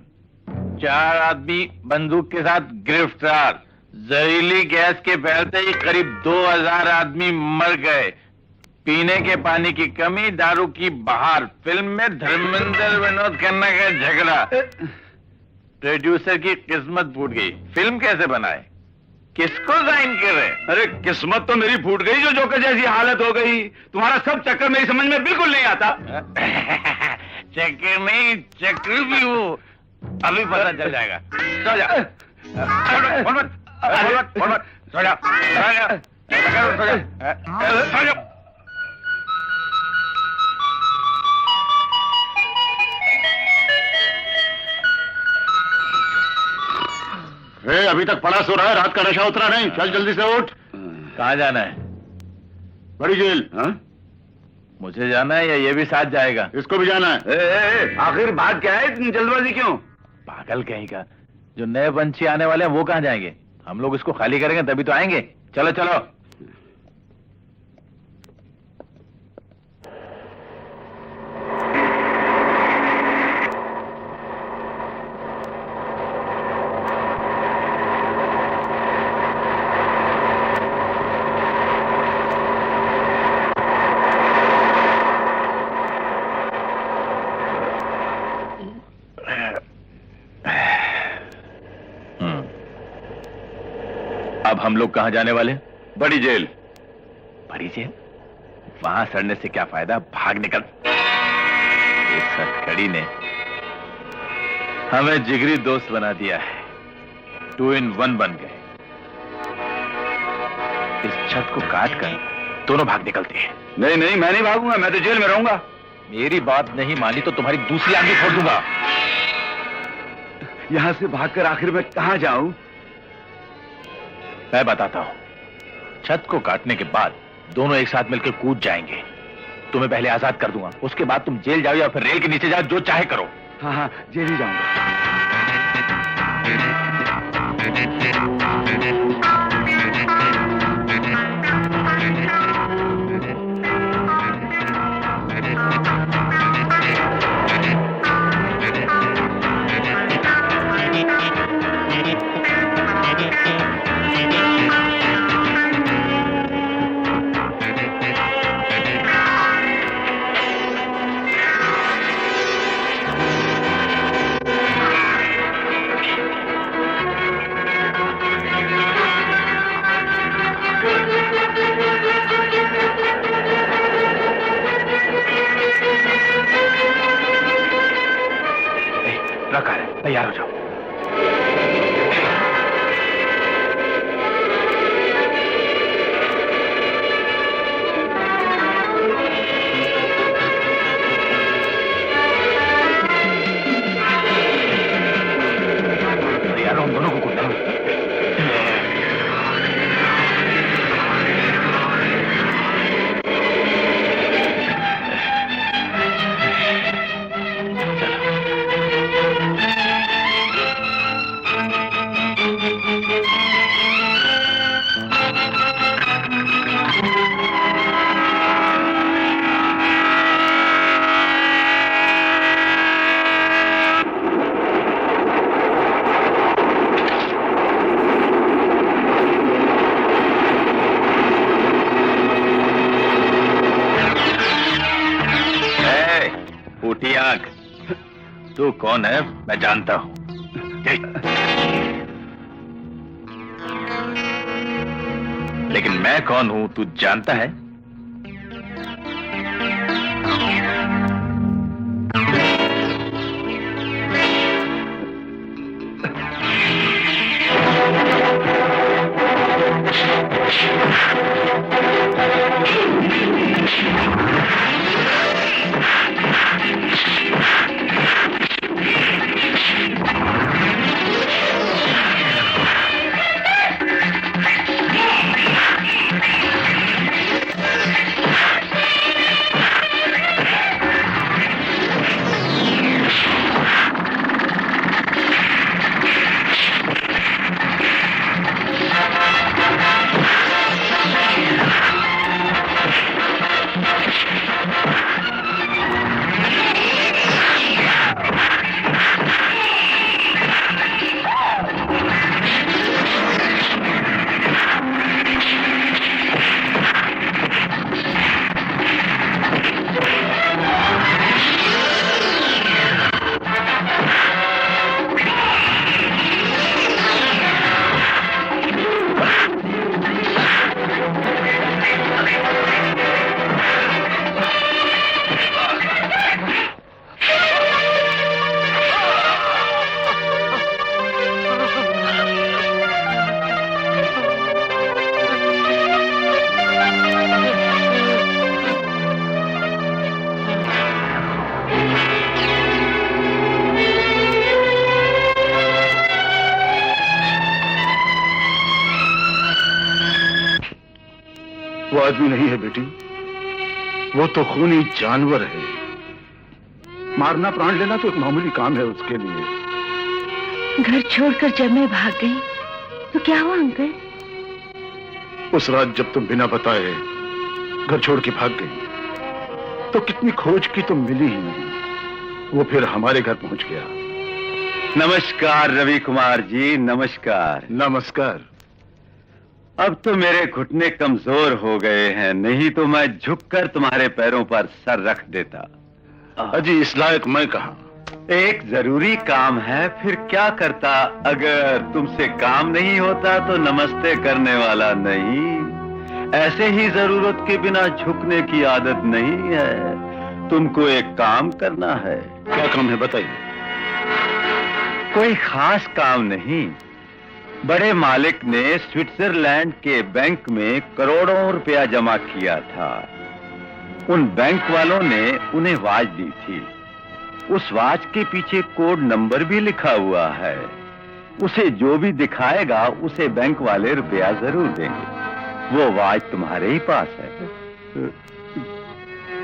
4 आदमी बंदूक के साथ गिरफ्तार। जहरीली गैस के फैलते ही करीब 2000 आदमी मर गए। पीने के पानी की कमी, दारू की बहार। फिल्म में धर्मेंद्र विनोद खन्ना का झगड़ा। प्रोड्यूसर की किस्मत फूट गई। फिल्म कैसे बनाए, किसको साइन करे? अरे किस्मत तो मेरी फूट गई, जो जोकर जैसी हालत हो गई। तुम्हारा सब चक्कर मेरी समझ में बिल्कुल नहीं आता। चक्कर नहीं, चक्र भी हो। अभी पता चल जाएगा। सो जा। फोन मत। सो जा। सो जा। अभी तक पड़ा सो रहा है, रात का नशा उतरा नहीं। चल जल्दी से उठ। कहाँ जाना है? बड़ी जेल। मुझे जाना है या ये भी साथ जाएगा? इसको भी जाना है। आखिर बात क्या है, इतनी जल्दबाजी क्यों? पागल कहीं का। जो नए पंछी आने वाले हैं वो कहाँ जाएंगे? हम लोग इसको खाली करेंगे तभी तो आएंगे। चलो चलो। अब हम लोग कहां जाने वाले? बड़ी जेल। बड़ी जेल? वहां सड़ने से क्या फायदा, भाग निकल। इस हथकड़ी ने हमें जिगरी दोस्त बना दिया है। 2 in 1 बन गए। इस छत को काट कर दोनों भाग निकलते हैं। नहीं नहीं, मैं नहीं भागूंगा, मैं तो जेल में रहूंगा। मेरी बात नहीं मानी तो तुम्हारी दूसरी आंखें फोड़ दूंगा। यहां से भागकर आखिर में कहां जाऊं? मैं बताता हूं। छत को काटने के बाद दोनों एक साथ मिलकर कूद जाएंगे। तुम्हें पहले आजाद कर दूंगा, उसके बाद तुम जेल जाओ या फिर रेल के नीचे जाओ, जो चाहे करो। हाँ हाँ, जेल ही जाऊंगा। ट्रक आ रहा है, तैयार हो जाओ। तैयार हो, हम दोनों को कूदना है। तू कौन है मैं जानता हूं। लेकिन मैं कौन हूं तू जानता है? वो आदमी नहीं है बेटी, वो तो खूनी जानवर है। मारना प्राण लेना तो एक मामूली काम है उसके लिए। घर छोड़कर जब मैं भाग गई तो क्या हुआ अंकल? उस रात जब तुम बिना बताए घर छोड़ के भाग गई तो कितनी खोज की तो मिली ही नहीं। वो फिर हमारे घर पहुंच गया। नमस्कार रवि कुमार जी, नमस्कार। नमस्कार। अब तो मेरे घुटने कमजोर हो गए हैं, नहीं तो मैं झुककर तुम्हारे पैरों पर सर रख देता। अजी इस लायक मैं कहा। एक जरूरी काम है, फिर क्या करता। अगर तुमसे काम नहीं होता तो नमस्ते करने वाला नहीं। ऐसे ही जरूरत के बिना झुकने की आदत नहीं है। तुमको एक काम करना है। क्या काम है बताइए। कोई खास काम नहीं। बड़े मालिक ने स्विट्जरलैंड के बैंक में करोड़ों रुपया जमा किया था। उन बैंक वालों ने उन्हें वाच दी थी। उस वाच के पीछे कोड नंबर भी लिखा हुआ है। उसे जो भी दिखाएगा उसे बैंक वाले रुपया जरूर देंगे। वो वाच तुम्हारे ही पास है।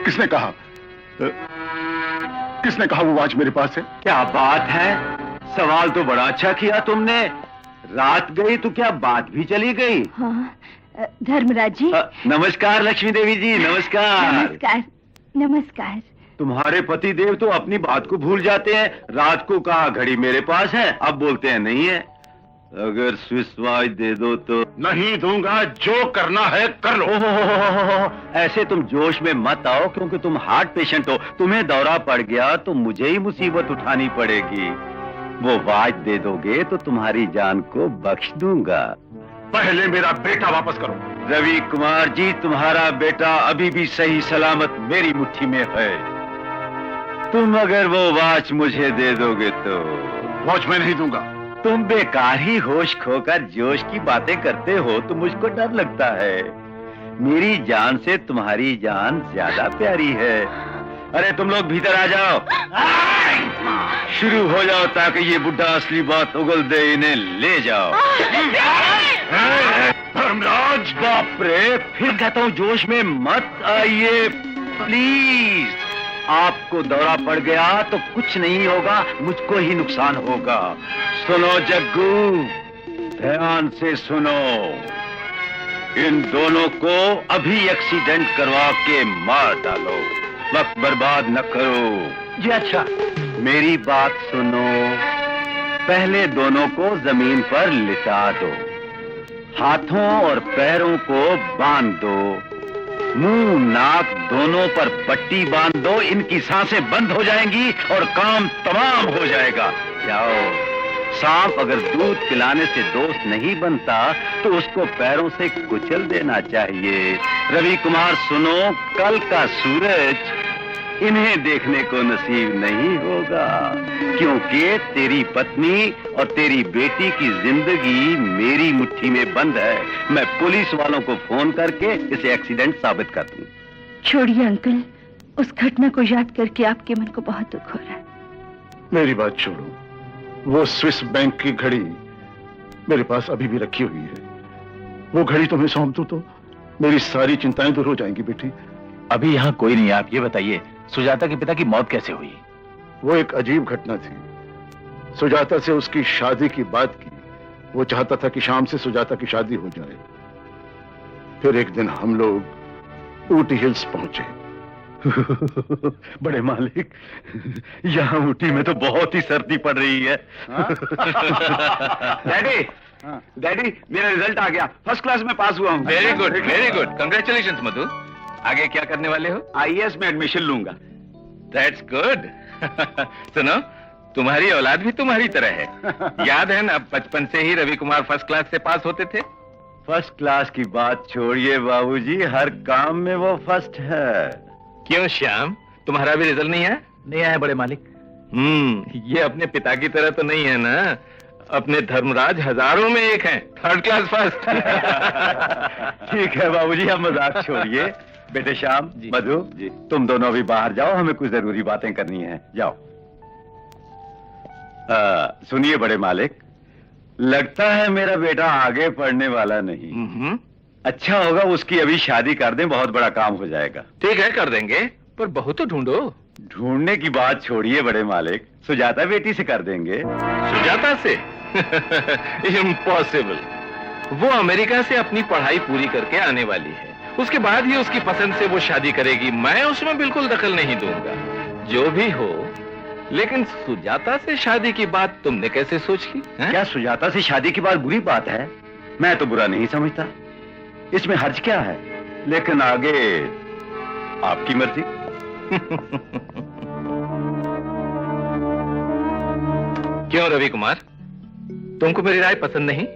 किसने कहा? किसने कहा वो वाच मेरे पास है? क्या बात है, सवाल तो बड़ा अच्छा किया तुमने। रात गई तो क्या बात भी चली गई? हाँ, धर्मराज जी। नमस्कार लक्ष्मी देवी जी, नमस्कार। नमस्कार नमस्कार। तुम्हारे पति देव तो अपनी बात को भूल जाते हैं। रात को कहा घड़ी मेरे पास है, अब बोलते हैं नहीं है। अगर स्विस वॉच दे दो तो। नहीं दूंगा, जो करना है कर लो। ऐसे तुम जोश में मत आओ, क्योंकि तुम हार्ट पेशेंट हो। तुम्हें दौरा पड़ गया तो मुझे ही मुसीबत उठानी पड़ेगी। वो वाच दे दोगे तो तुम्हारी जान को बख्श दूंगा। पहले मेरा बेटा वापस करो। रवि कुमार जी, तुम्हारा बेटा अभी भी सही सलामत मेरी मुट्ठी में है। तुम अगर वो वाच मुझे दे दोगे तो। वॉच मैं नहीं दूंगा। तुम बेकार ही होश खोकर जोश की बातें करते हो तो मुझको डर लगता है। मेरी जान से तुम्हारी जान ज्यादा प्यारी है। अरे तुम लोग भीतर आ जाओ, शुरू हो जाओ ताकि ये बुढ़ा असली बात उगल दे। इन्हें ले जाओ। धर्मराज, बाप रे, फिर कहता हूँ जोश में मत आइए प्लीज। आपको दौरा पड़ गया तो कुछ नहीं होगा, मुझको ही नुकसान होगा। सुनो जग्गू, ध्यान से सुनो। इन दोनों को अभी एक्सीडेंट करवा के मार डालो। वक्त बर्बाद न करो। जी अच्छा। मेरी बात सुनो। पहले दोनों को जमीन पर लिटा दो, हाथों और पैरों को बांध दो, मुंह नाक दोनों पर पट्टी बांध दो, इनकी सांसें बंद हो जाएंगी और काम तमाम हो जाएगा। जाओ। सांप अगर दूध पिलाने से दोस्त नहीं बनता तो उसको पैरों से कुचल देना चाहिए। रवि कुमार सुनो, कल का सूरज इन्हें देखने को नसीब नहीं होगा, क्योंकि तेरी पत्नी और तेरी बेटी की जिंदगी मेरी मुट्ठी में बंद है। मैं पुलिस वालों को फोन करके इसे एक्सीडेंट साबित कर दूं। छोड़िए अंकल, उस घटना को याद करके आपके मन को बहुत दुख हो रहा है। मेरी बात छोड़ो, वो स्विस बैंक की घड़ी मेरे पास अभी भी रखी हुई है। वो घड़ी तुम्हें सौंप दूं तो मेरी सारी चिंताएं दूर हो जाएंगी बेटी। अभी यहाँ कोई नहीं, आप ये बताइए सुजाता के पिता की मौत कैसे हुई? वो एक अजीब घटना थी। सुजाता से उसकी शादी की बात की। वो चाहता था कि शाम से सुजाता की शादी हो जाए। फिर एक दिन हम लोग ऊटी हिल्स पहुंचे। बड़े मालिक, यहाँ ऊटी में तो बहुत ही सर्दी पड़ रही है। डैडी, डैडी, मेरा रिजल्ट आ गया, फर्स्ट क्लास में पास हुआ हूँ। Very good, very good, congratulations Madhu. आगे क्या करने वाले हो? आईएएस में एडमिशन लूंगा। That's good. सुनो, तुम्हारी औलाद भी तुम्हारी तरह है। याद है ना, बचपन से ही रवि कुमार फर्स्ट क्लास से पास होते थे। फर्स्ट क्लास की बात छोड़िए बाबूजी, हर काम में वो फर्स्ट है। क्यों श्याम, तुम्हारा भी रिजल्ट नहीं है? नहीं आया बड़े मालिक। ये अपने पिता की तरह तो नहीं है ना। अपने धर्मराज हजारों में एक हैं, थर्ड क्लास फर्स्ट। ठीक है बाबूजी, अब मजाक छोड़िए। बेटे श्याम, मधु, तुम दोनों भी बाहर जाओ, हमें कुछ जरूरी बातें करनी है। जाओ। सुनिए बड़े मालिक, लगता है मेरा बेटा आगे पढ़ने वाला नहीं। अच्छा होगा उसकी अभी शादी कर दें, बहुत बड़ा काम हो जाएगा। ठीक है, कर देंगे, पर बहू तो ढूंढो। ढूंढने की बात छोड़िए बड़े मालिक, सुजाता बेटी से कर देंगे। सुजाता से? इम्पॉसिबल। वो अमेरिका से अपनी पढ़ाई पूरी करके आने वाली है, उसके बाद ही उसकी पसंद से वो शादी करेगी। मैं उसमें बिल्कुल दखल नहीं दूंगा, जो भी हो। लेकिन सुजाता से शादी की बात तुमने कैसे सोच ली? क्या सुजाता से शादी की बात बुरी बात है? मैं तो बुरा नहीं समझता, इसमें हर्ज क्या है? लेकिन आगे आपकी मर्जी। क्यों रवि कुमार, तुमको मेरी राय पसंद नहीं?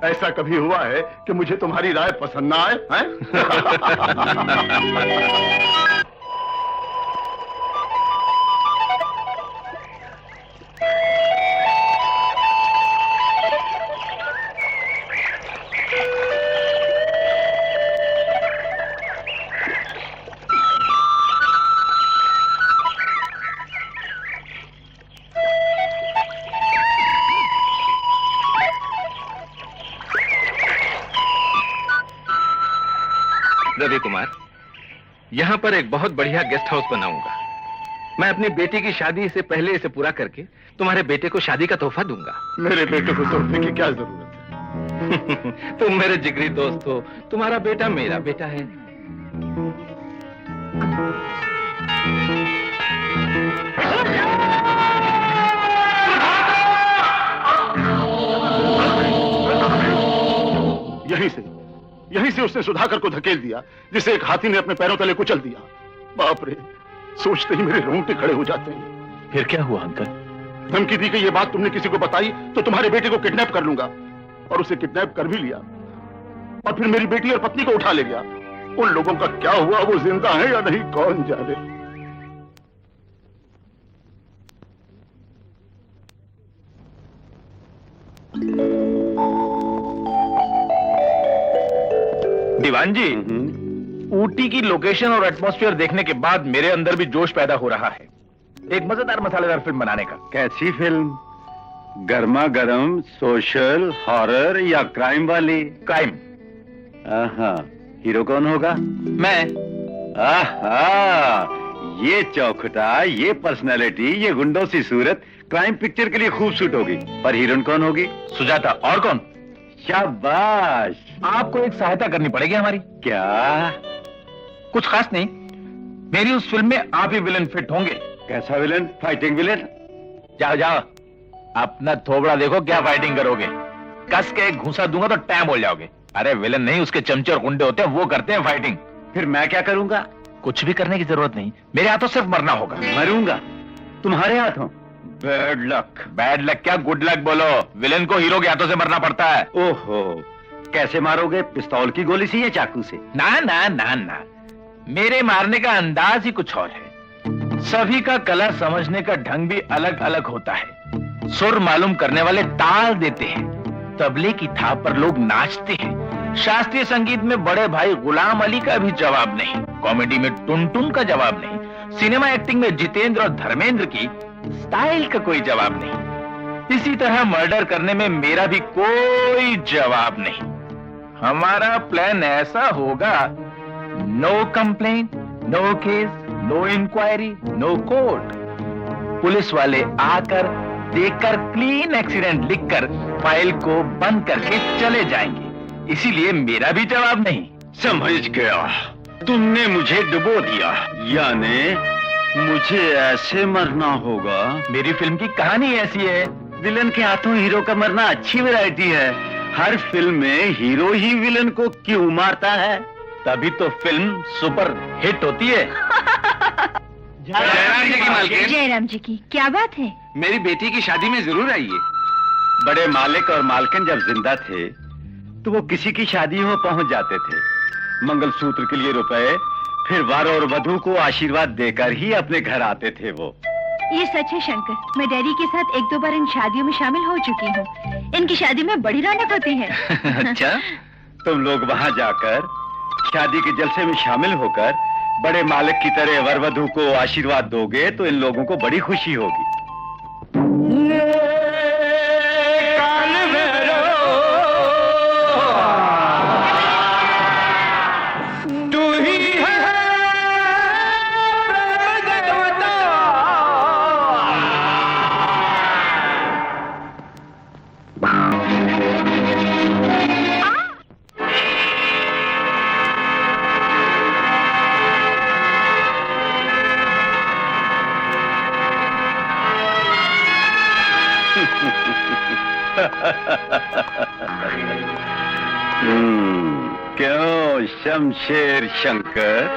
ऐसा कभी हुआ है कि मुझे तुम्हारी राय पसंद ना आए? हैं? रवि कुमार, यहाँ पर एक बहुत बढ़िया गेस्ट हाउस बनाऊंगा। मैं अपनी बेटी की शादी से पहले इसे पूरा करके तुम्हारे बेटे को शादी का तोहफा दूंगा। मेरे बेटे को तोड़ने की क्या जरूरत है? तुम मेरे जिगरी दोस्त हो, तुम्हारा बेटा मेरा बेटा है। यहीं से उसने सुधाकर को धकेल दिया, जिसे एक हाथी ने अपने पैरों तले कुचल दिया। बाप रे, सोचते ही मेरे रोंगटे खड़े हो जाते हैं। फिर क्या हुआ अंकल? धमकी दी कि ये बात तुमने किसी को बताई तो तुम्हारे बेटे को किडनैप कर लूंगा, और उसे किडनैप कर भी लिया, और फिर मेरी बेटी और पत्नी को उठा ले गया। उन लोगों का क्या हुआ, वो जिंदा है या नहीं, कौन जाने। दीवान जी, ऊटी की लोकेशन और एटमॉस्फेयर देखने के बाद मेरे अंदर भी जोश पैदा हो रहा है एक मजेदार मसालेदार फिल्म बनाने का। कैसी फिल्म? गर्मा गर्म, सोशल, हॉरर या क्राइम वाली? क्राइम। हीरो कौन होगा? मैं। आहा, ये चौखटा, ये पर्सनालिटी, ये गुंडों सी सूरत क्राइम पिक्चर के लिए खूब सूट होगी। पर हीरोइन कौन होगी? सुजाता। और कौन? शाबाश। आपको एक सहायता करनी पड़ेगी हमारी। क्या? कुछ खास नहीं, मेरी उस फिल्म में आप ही विलन फिट होंगे। कैसा विलन? Fighting villain? जाओ जाओ, अपना थोबड़ा देखो, क्या फाइटिंग करोगे। कस के एक घूंसा दूंगा तो टैम बोल जाओगे। अरे विलन नहीं, उसके चमचे और गुंडे होते हैं, वो करते हैं फाइटिंग। फिर मैं क्या करूंगा? कुछ भी करने की जरूरत नहीं, मेरे हाथों सिर्फ मरना होगा। मरूंगा तुम्हारे हाथों? Bad luck. बैड लक क्या, गुड लक बोलो। विलन को हीरो के हाथों से मरना पड़ता है। ओहो, कैसे मारोगे? पिस्तौल की गोली से या चाकू से? ना ना ना ना, मेरे मारने का अंदाज ही कुछ और है। सभी का कला समझने का ढंग भी अलग अलग होता है। सुर मालूम करने वाले ताल देते हैं, तबले की थाप पर लोग नाचते हैं। शास्त्रीय संगीत में बड़े भाई गुलाम अली का भी जवाब नहीं, कॉमेडी में टुनटुन का जवाब नहीं, सिनेमा एक्टिंग में जितेंद्र और धर्मेंद्र की स्टाइल का कोई जवाब नहीं। इसी तरह मर्डर करने में मेरा भी कोई जवाब नहीं। हमारा प्लान ऐसा होगा, no complaint, no case, no inquiry, no court. Police वाले आकर देखकर क्लीन एक्सीडेंट लिखकर फाइल को बंद करके चले जाएंगे। इसीलिए मेरा भी जवाब नहीं। समझ गया, तुमने मुझे डुबो दिया, यानी मुझे ऐसे मरना होगा। मेरी फिल्म की कहानी ऐसी है। विलन के हाथों हीरो का मरना अच्छी वैरायटी है। हर फिल्म में हीरो ही विलन को क्यों मारता है? तभी तो फिल्म सुपर हिट होती है। जयराम जी की मालकिन, जयराम जी की क्या बात है? मेरी बेटी की शादी में जरूर आइए। बड़े मालिक और मालकिन जब जिंदा थे तो वो किसी की शादी में पहुंच जाते थे। मंगलसूत्र के लिए रुपए, फिर वर और वधू को आशीर्वाद देकर ही अपने घर आते थे वो। ये सच है शंकर, मैं डैडी के साथ 1-2 बार इन शादियों में शामिल हो चुकी हूँ। इनकी शादी में बड़ी रौनक होती है। अच्छा, तुम लोग वहां जाकर शादी के जलसे में शामिल होकर बड़े मालिक की तरह वर वधू को आशीर्वाद दोगे तो इन लोगों को बड़ी खुशी होगी। क्यों शमशेर शंकर,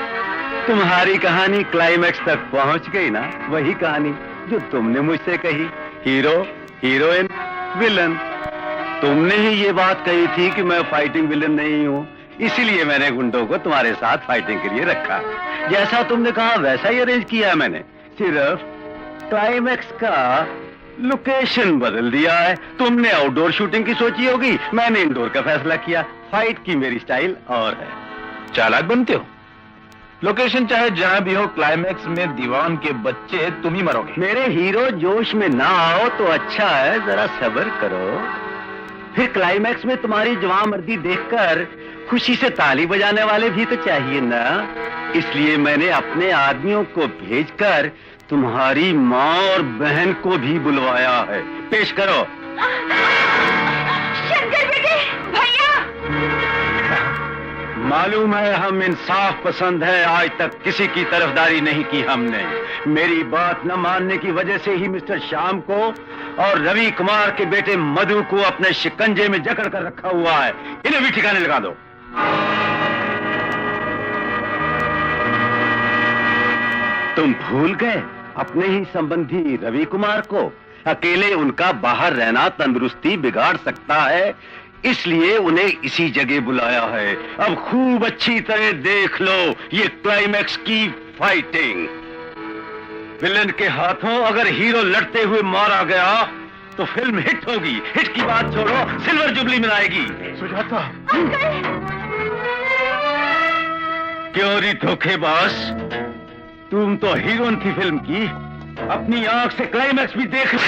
तुम्हारी कहानी क्लाइमैक्स तक पहुंच गई ना? वही कहानी जो तुमने मुझसे कही, हीरो, हीरोइन, विलन। तुमने ही ये बात कही थी कि मैं फाइटिंग विलन नहीं हूँ, इसीलिए मैंने गुंडों को तुम्हारे साथ फाइटिंग के लिए रखा। जैसा तुमने कहा वैसा ही अरेंज किया मैंने, सिर्फ क्लाइमैक्स का लोकेशन बदल दिया है। तुमने आउटडोर शूटिंग की सोची होगी, मैंने इंडोर का फैसला किया। फाइट की मेरी स्टाइल और है। चालाक बनते हो। लोकेशन चाहे जहां भी हो, क्लाइमैक्स में दीवान के बच्चे तुम ही मरोगे। मेरे हीरो जोश में ना आओ तो अच्छा है, जरा सब्र करो। फिर क्लाइमैक्स में तुम्हारी जवानमर्दी देखकर खुशी से ताली बजाने वाले भी तो चाहिए ना। इसलिए मैंने अपने आदमियों को भेजकर तुम्हारी माँ और बहन को भी बुलवाया है। पेश करो। शंकर बेटे, भैया। मालूम है हम इंसाफ पसंद है, आज तक किसी की तरफदारी नहीं की हमने। मेरी बात न मानने की वजह से ही मिस्टर श्याम को और रवि कुमार के बेटे मधु को अपने शिकंजे में जकड़ कर रखा हुआ है। इन्हें भी ठिकाने लगा दो। तुम भूल गए अपने ही संबंधी रवि कुमार को? अकेले उनका बाहर रहना तंदुरुस्ती बिगाड़ सकता है, इसलिए उन्हें इसी जगह बुलाया है। अब खूब अच्छी तरह देख लो ये क्लाइमैक्स की फाइटिंग। विलन के हाथों अगर हीरो लड़ते हुए मारा गया तो फिल्म हिट होगी। हिट की बात छोड़ो, सिल्वर जुबली मिलाएगी। सुजाता, क्यों री धोखेबाज, तुम तो हीरोइन थी फिल्म की, अपनी आंख से क्लाइमैक्स भी देख ले।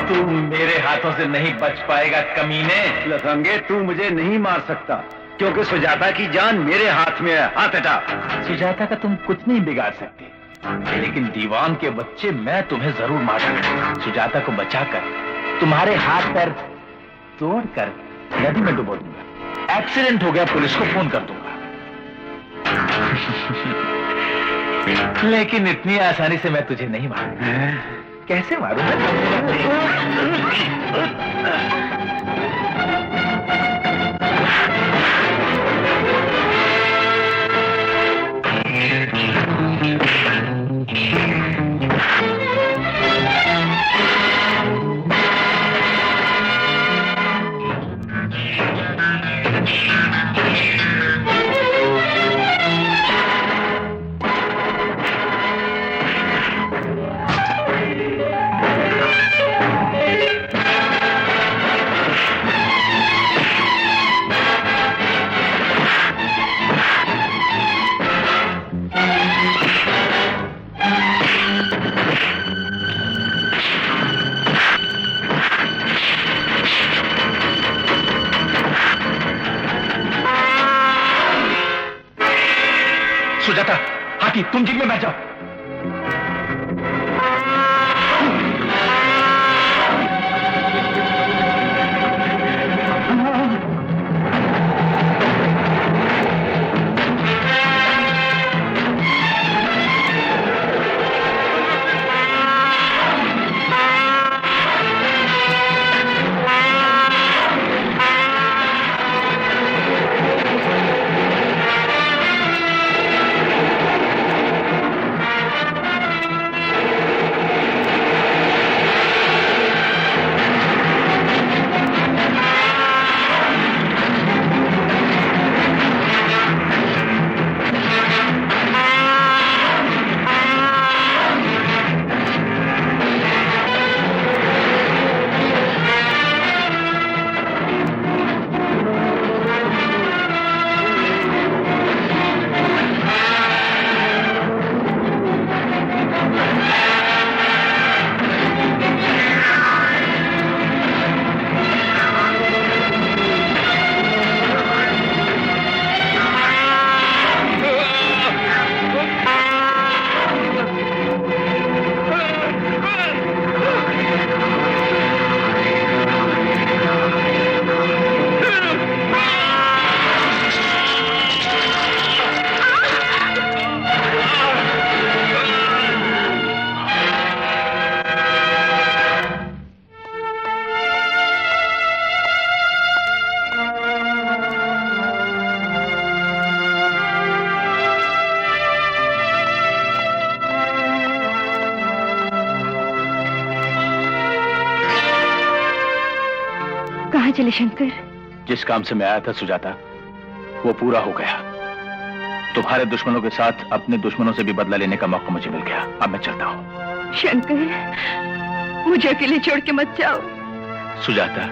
तू मेरे हाथों से नहीं बच पाएगा कमीने। लफंगे, तू मुझे नहीं मार सकता क्योंकि सुजाता की जान मेरे हाथ में है। हाथ हटा। सुजाता का तुम कुछ नहीं बिगाड़ सकते, लेकिन दीवान के बच्चे मैं तुम्हें जरूर मार दूंगा। सुजाता को बचाकर तुम्हारे हाथ पैर तोड़कर नदी में डुबो दूंगा। एक्सीडेंट हो गया, पुलिस को फोन कर दूंगा। लेकिन इतनी आसानी से मैं तुझे नहीं मारूंगा। कैसे मारूंगा? सुजाता, हाथी तुम जीप में बैठ जाओ। कहाँ चले शंकर? जिस काम से मैं आया था सुजाता, वो पूरा हो गया। तुम्हारे दुश्मनों के साथ अपने दुश्मनों से भी बदला लेने का मौका मुझे मिल गया। अब मैं चलता हूँ। शंकर, मुझे अकेले छोड़ के मत जाओ। सुजाता,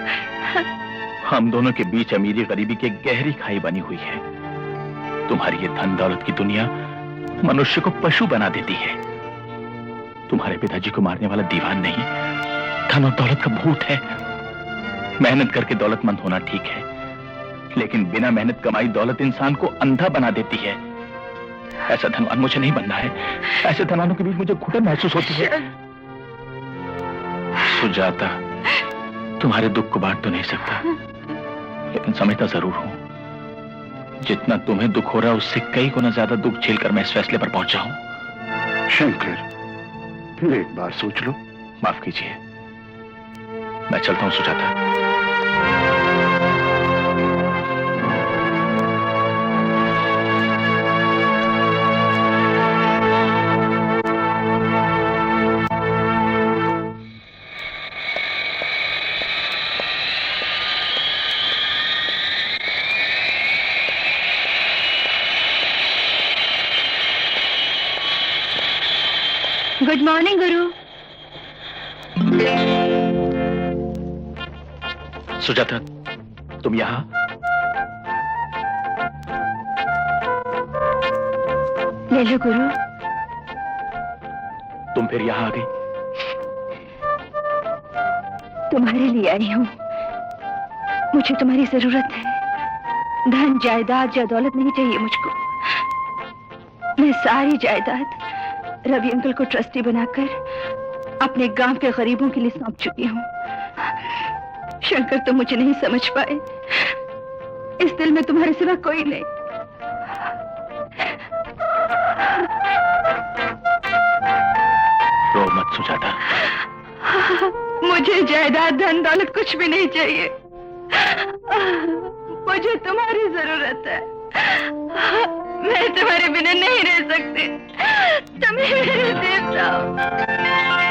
हम दोनों के बीच अमीरी गरीबी की एक गहरी खाई बनी हुई है। तुम्हारी ये धन दौलत की दुनिया मनुष्य को पशु बना देती है। तुम्हारे पिताजी को मारने वाला दीवान नहीं, धन और दौलत का भूत है। मेहनत करके दौलतमंद होना ठीक है, लेकिन बिना मेहनत कमाई दौलत इंसान को अंधा बना देती है। ऐसा धनवान मुझे नहीं बनना है। ऐसे धनवानों के बीच मुझे घुटन महसूस होती है। सुजाता, तुम्हारे दुख को बांट तो नहीं सकता, लेकिन समझता जरूर हूं। जितना तुम्हें दुख हो रहा है उससे कई गुना ज्यादा दुख झेलकर मैं इस फैसले पर पहुंचा हूं। शंकर, फिर एक बार सोच लो। माफ कीजिए, मैं चलता हूं सुजाता। गुड मॉर्निंग गुरु। सुजाता, तुम यहां? ले लो गुरु। तुम फिर यहां आ गई? तुम्हारे लिए आई हूँ। मुझे तुम्हारी जरूरत है। धन जायदाद या दौलत नहीं चाहिए मुझको। मैं सारी जायदाद रवि अंकल को ट्रस्टी बनाकर अपने गांव के गरीबों के लिए सौंप चुकी हूँ। शंकर तो मुझे नहीं समझ पाए। इस दिल में तुम्हारे सिवा कोई नहीं। रो मत सुजाता। मुझे जायदाद धन दौलत कुछ भी नहीं चाहिए। मुझे तुम्हारी जरूरत है। मैं तुम्हारे बिना नहीं रह सकती। तुम ही मेरे देवता हो।